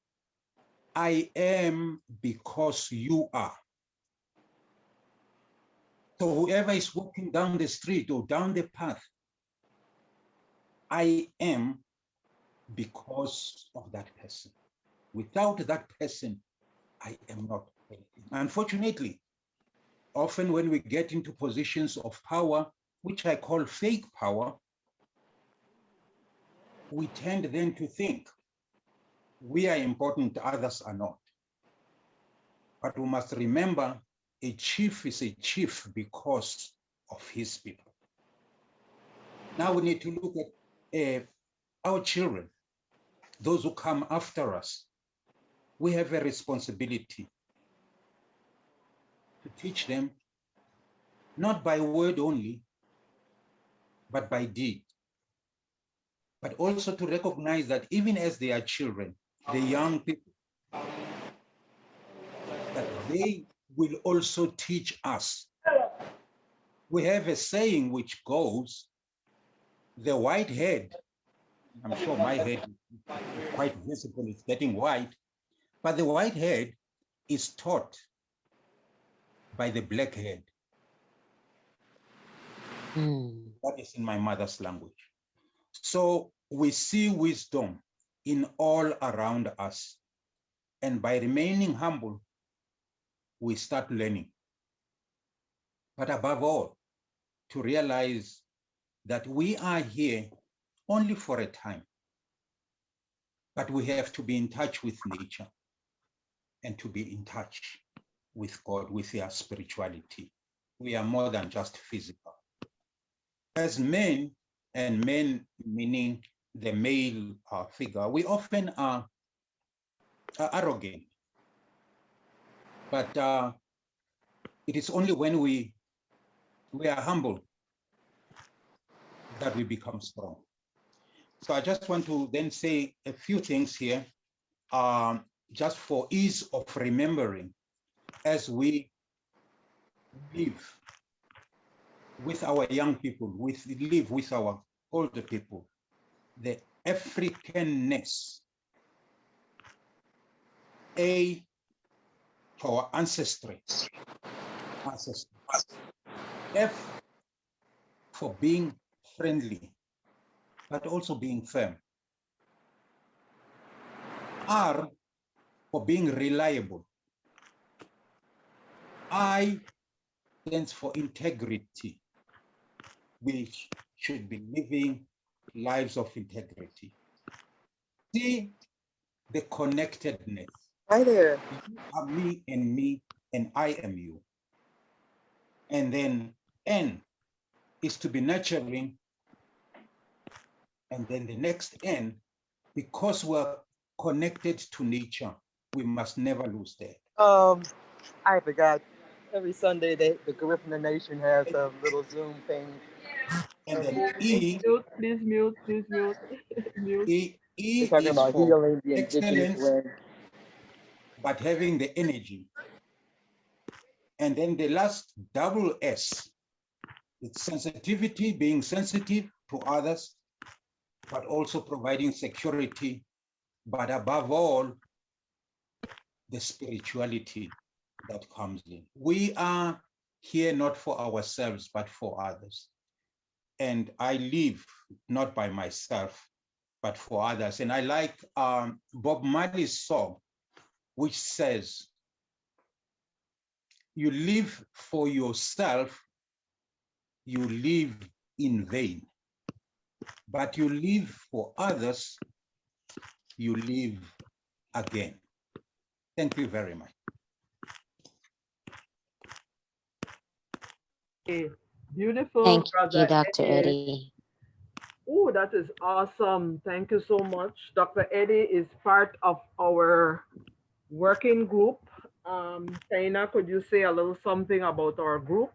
I am because you are. So whoever is walking down the street or down the path, I am because of that person. Without that person, I am not anything. Unfortunately, often when we get into positions of power, which I call fake power, we tend then to think we are important, others are not. But we must remember a chief is a chief because of his people. Now we need to look at our children, those who come after us. We have a responsibility to teach them, not by word only, but by deed. But also to recognize that even as they are children, the young people, that they will also teach us. We have a saying which goes, the white head, I'm sure my head is quite visible, it's getting white, but the white head is taught by the black head. That is in my mother's language. So we see wisdom in all around us. And by remaining humble, we start learning. But above all, to realize that we are here only for a time. But we have to be in touch with nature and to be in touch with God, with our spirituality. We are more than just physical. As men, and men meaning the male figure, we often are arrogant. But it is only when we are humble that we become strong. So I just want to then say a few things here, just for ease of remembering as we live with our young people, live with our older people, the Africanness, A, to our ancestry, F, for being friendly, but also being firm, R, for being reliable, I stands for integrity. We should be living lives of integrity. C, the connectedness. Hi there. You are me, and I am you. And then N is to be nurturing. And then the next N, because we're connected to nature, we must never lose that. I forgot. Every Sunday, the Garifuna Nation has a little Zoom thing. And then E. Please mute. Mute. E We're talking is about for healing the indigenous excellence, land. but having the energy. And then the last double S, it's sensitivity, being sensitive to others, but also providing security, but above all, the spirituality that comes in. We are here not for ourselves, but for others. And I live not by myself, but for others. And I like Bob Marley's song, which says, you live for yourself, you live in vain. But you live for others, you live again. Thank you very much. Beautiful. Thank Brother you, Dr. Eddie. Eddie. Oh, that is awesome. Thank you so much. Dr. Eddie is part of our working group Taina, could you say a little something about our group?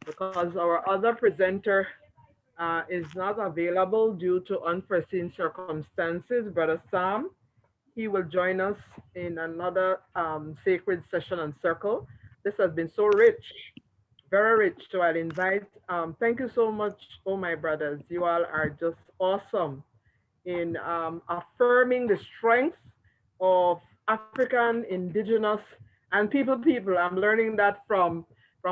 Because our other presenter is not available due to unforeseen circumstances. Brother Sam, he will join us in another sacred session and circle. This has been so rich, very rich. So I'll invite, thank you so much, oh my brothers. You all are just awesome in affirming the strength of African, indigenous, and people. I'm learning that from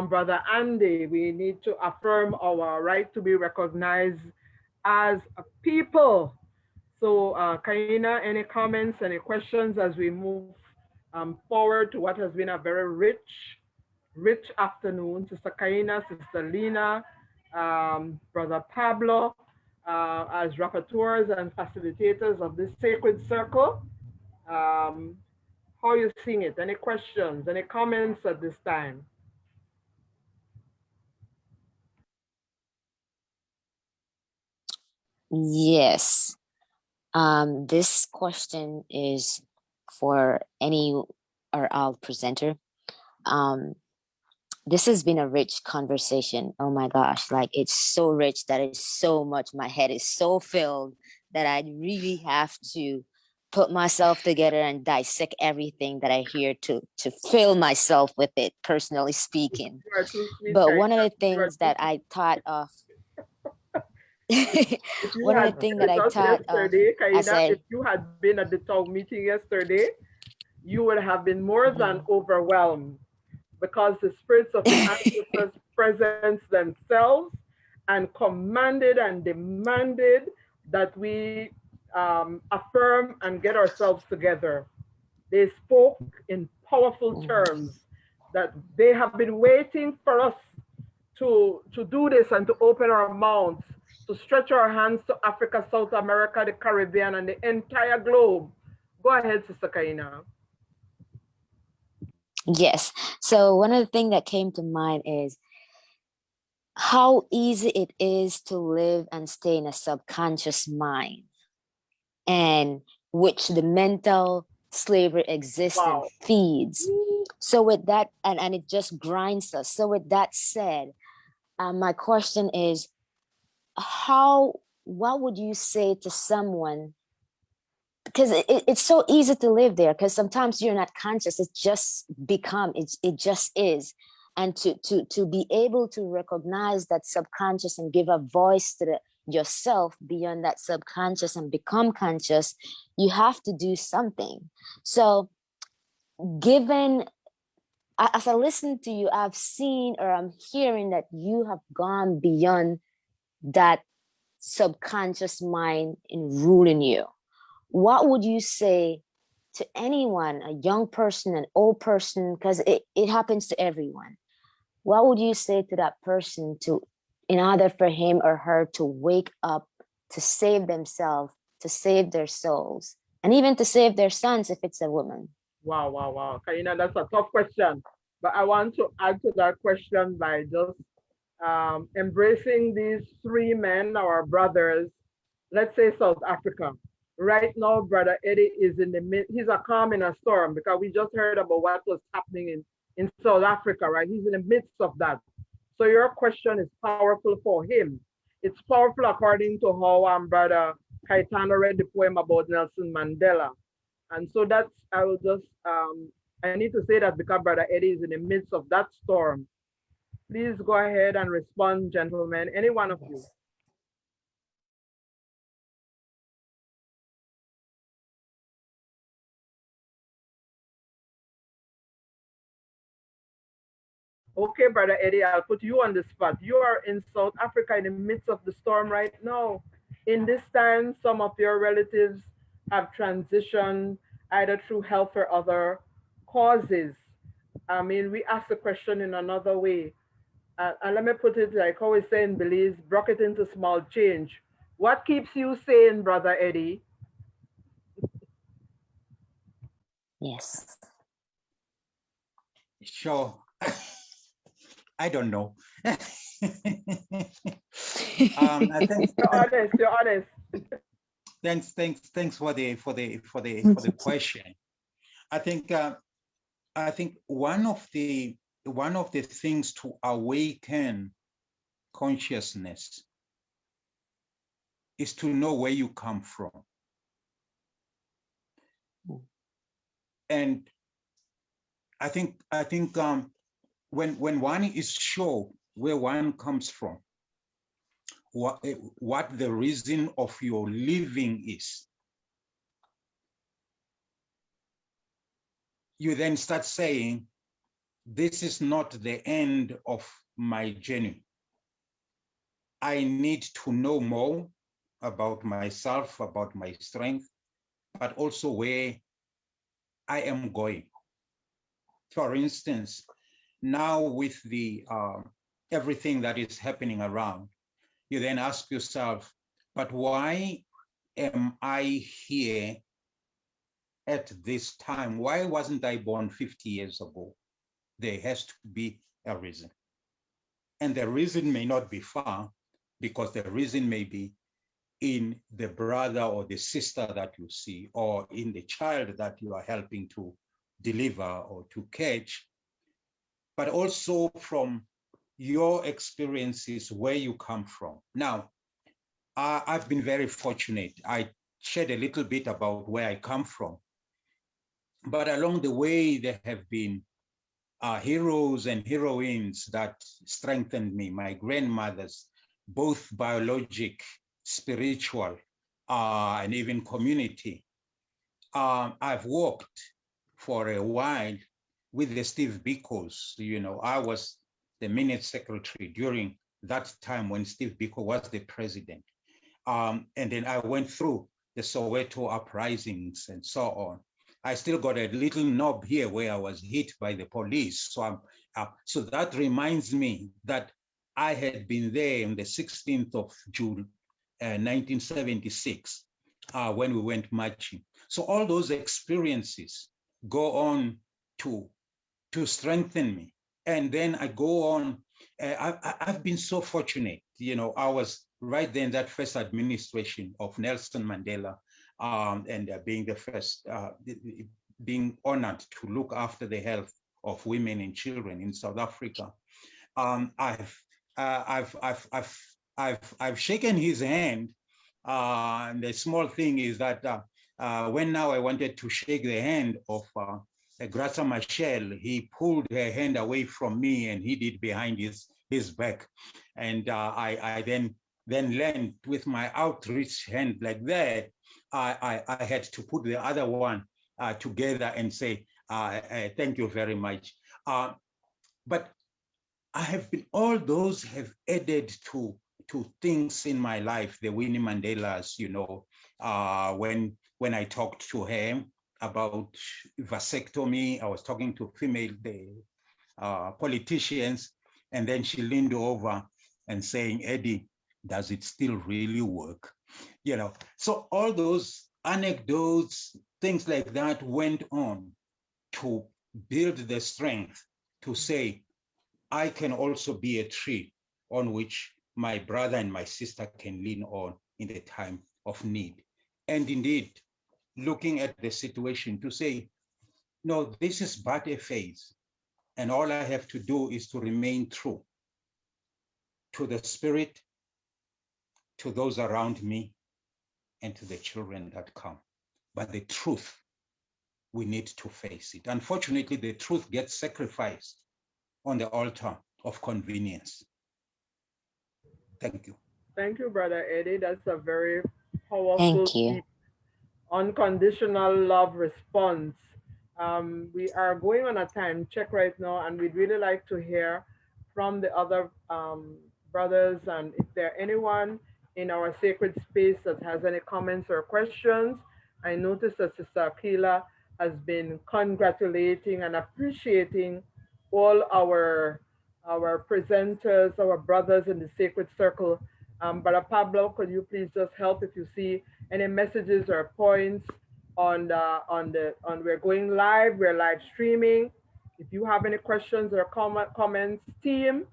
Brother Andy. We need to affirm our right to be recognized as a people. So, Kaina, any comments, any questions as we move forward to what has been a very rich afternoon? Sister Kaina, Sister Lina, Brother Pablo, as rapporteurs and facilitators of this sacred circle. Um, how are you seeing it? Any questions, any comments at this time? Yes. This question is for any or all presenter. This has been a rich conversation. Oh my gosh, like it's so rich that it's so much. My head is so filled that I really have to put myself together and dissect everything that I hear to fill myself with it, personally speaking. You are too sweet, But one of Kaina. the You are things too that I thought of, If you one of the had things been that with I us thought of yesterday, as Kaina, if I, you had been at the talk meeting yesterday, you would have been more than overwhelmed because the spirits of the ancestors presence themselves and commanded and demanded that we affirm and get ourselves together. They spoke in powerful terms that they have been waiting for us to do this and to open our mouths, to stretch our hands to Africa, South America, the Caribbean, and the entire globe. Go ahead, Sister Kaina. yes. So one of the things that came to mind is how easy it is to live and stay in a subconscious mind, and which the mental slavery exists and Wow. feeds. So with that, and it just grinds us. So with that said, my question is, what would you say to someone, because it's so easy to live there, because sometimes you're not conscious, it just it just is. And to be able to recognize that subconscious and give a voice to yourself beyond that subconscious and become conscious, you have to do something. So given, as I listen to you, I've seen, or I'm hearing that you have gone beyond that subconscious mind in ruling you. What would you say to anyone, a young person, an old person, because it happens to everyone? What would you say to that person in order for him or her to wake up, to save themselves, to save their souls, and even to save their sons if it's a woman? Wow. Kaina, that's a tough question. But I want to add to that question by just embracing these three men, our brothers, let's say South Africa. Right now, Brother Eddie is in the midst, he's a calm in a storm because we just heard about what was happening in South Africa, right? He's in the midst of that. So your question is powerful for him. It's powerful according to how Brother Caetano read the poem about Nelson Mandela. And so that's, I will just, I need to say that because Brother Eddie is in the midst of that storm. Please go ahead and respond, gentlemen, any one of you. Okay, Brother Eddie, I'll put you on the spot. You are in South Africa in the midst of the storm right now. In this time, some of your relatives have transitioned either through health or other causes. I mean, we ask the question in another way. And let me put it like how we say in Belize, broke it into small change. What keeps you sane, Brother Eddie? Yes. Sure. I don't know. I think You're honest. thanks for the question. I think I think one of the things to awaken consciousness is to know where you come from. And I think when one is sure where one comes from, what the reason of your living is, you then start saying, this is not the end of my journey. I need to know more about myself, about my strength, but also where I am going. For instance, now with the everything that is happening around, you then ask yourself, but why am I here at this time? Why wasn't I born 50 years ago? There has to be a reason. And the reason may not be far, because the reason may be in the brother or the sister that you see, or in the child that you are helping to deliver or to catch, but also from your experiences, where you come from. Now, I've been very fortunate. I shared a little bit about where I come from, but along the way, there have been heroes and heroines that strengthened me, my grandmothers, both biologic, spiritual, and even community. I've worked for a while with the Steve Bikos. You know, I was the minute secretary during that time when Steve Biko was the president. And then I went through the Soweto uprisings and so on. I still got a little knob here where I was hit by the police. So so that reminds me that I had been there on the 16th of June, 1976, when we went marching. So all those experiences go on to strengthen me. And then I go on. I've been so fortunate. You know, I was right there in that first administration of Nelson Mandela, and being the first, being honored to look after the health of women and children in South Africa. I've shaken his hand, and the small thing is that when now I wanted to shake the hand of Graça Machel, he pulled her hand away from me and hid it behind his back. And I then learned with my outreached hand like that, I had to put the other one together and say, thank you very much. But I have been, all those have added to things in my life, the Winnie Mandelas, you know, when I talked to her about vasectomy, I was talking to female politicians, and then she leaned over and saying, Eddie, does it still really work? You know, so all those anecdotes, things like that went on to build the strength to say, I can also be a tree on which my brother and my sister can lean on in the time of need. And indeed, looking at the situation to say, no, this is but a phase. And all I have to do is to remain true to the spirit, to those around me, and to the children that come. But the truth, we need to face it. Unfortunately, the truth gets sacrificed on the altar of convenience. Thank you. Thank you, Brother Eddie. That's a very powerful, Thank you. deep, unconditional love response. We are going on a time check right now, and we'd really like to hear from the other brothers, and if there are anyone in our sacred space that has any comments or questions. I noticed that Sister Akila has been congratulating and appreciating all our presenters, our brothers in the sacred circle. Brother Pablo, could you please just help if you see any messages or points on we're going live, we're live streaming. If you have any questions or comments, team,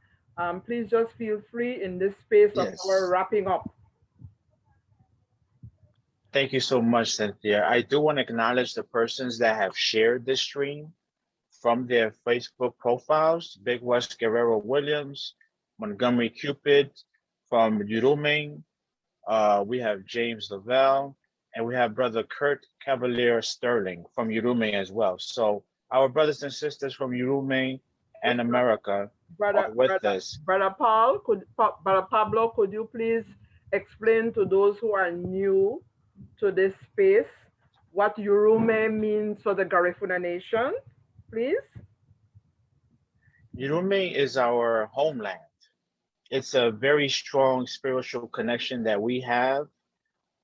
please just feel free in this space of our wrapping up. Thank you so much, Cynthia. I do want to acknowledge the persons that have shared this stream. from their Facebook profiles. Big West Guerrero Williams, Montgomery Cupid from Uruming. We have James Lavelle, and we have brother Kurt Cavalier Sterling from Uruming as well. So our brothers and sisters from Uruming and America are with us. Brother Pablo, could you please explain to those who are new to this space what Urume means for the Garifuna Nation, please? Uruming is our homeland. It's a very strong spiritual connection that we have,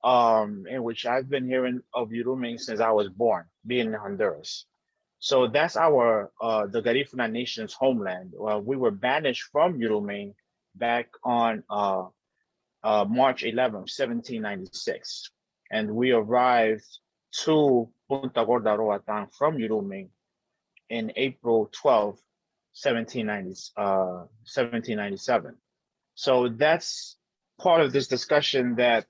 in which I've been hearing of Uruming since I was born, being in Honduras. So that's our the Garifuna Nation's homeland. We were banished from Uruming back on March 11th, 1796, and we arrived to Punta Gorda Roatan from Uruming in April 12th, 1797. So that's part of this discussion that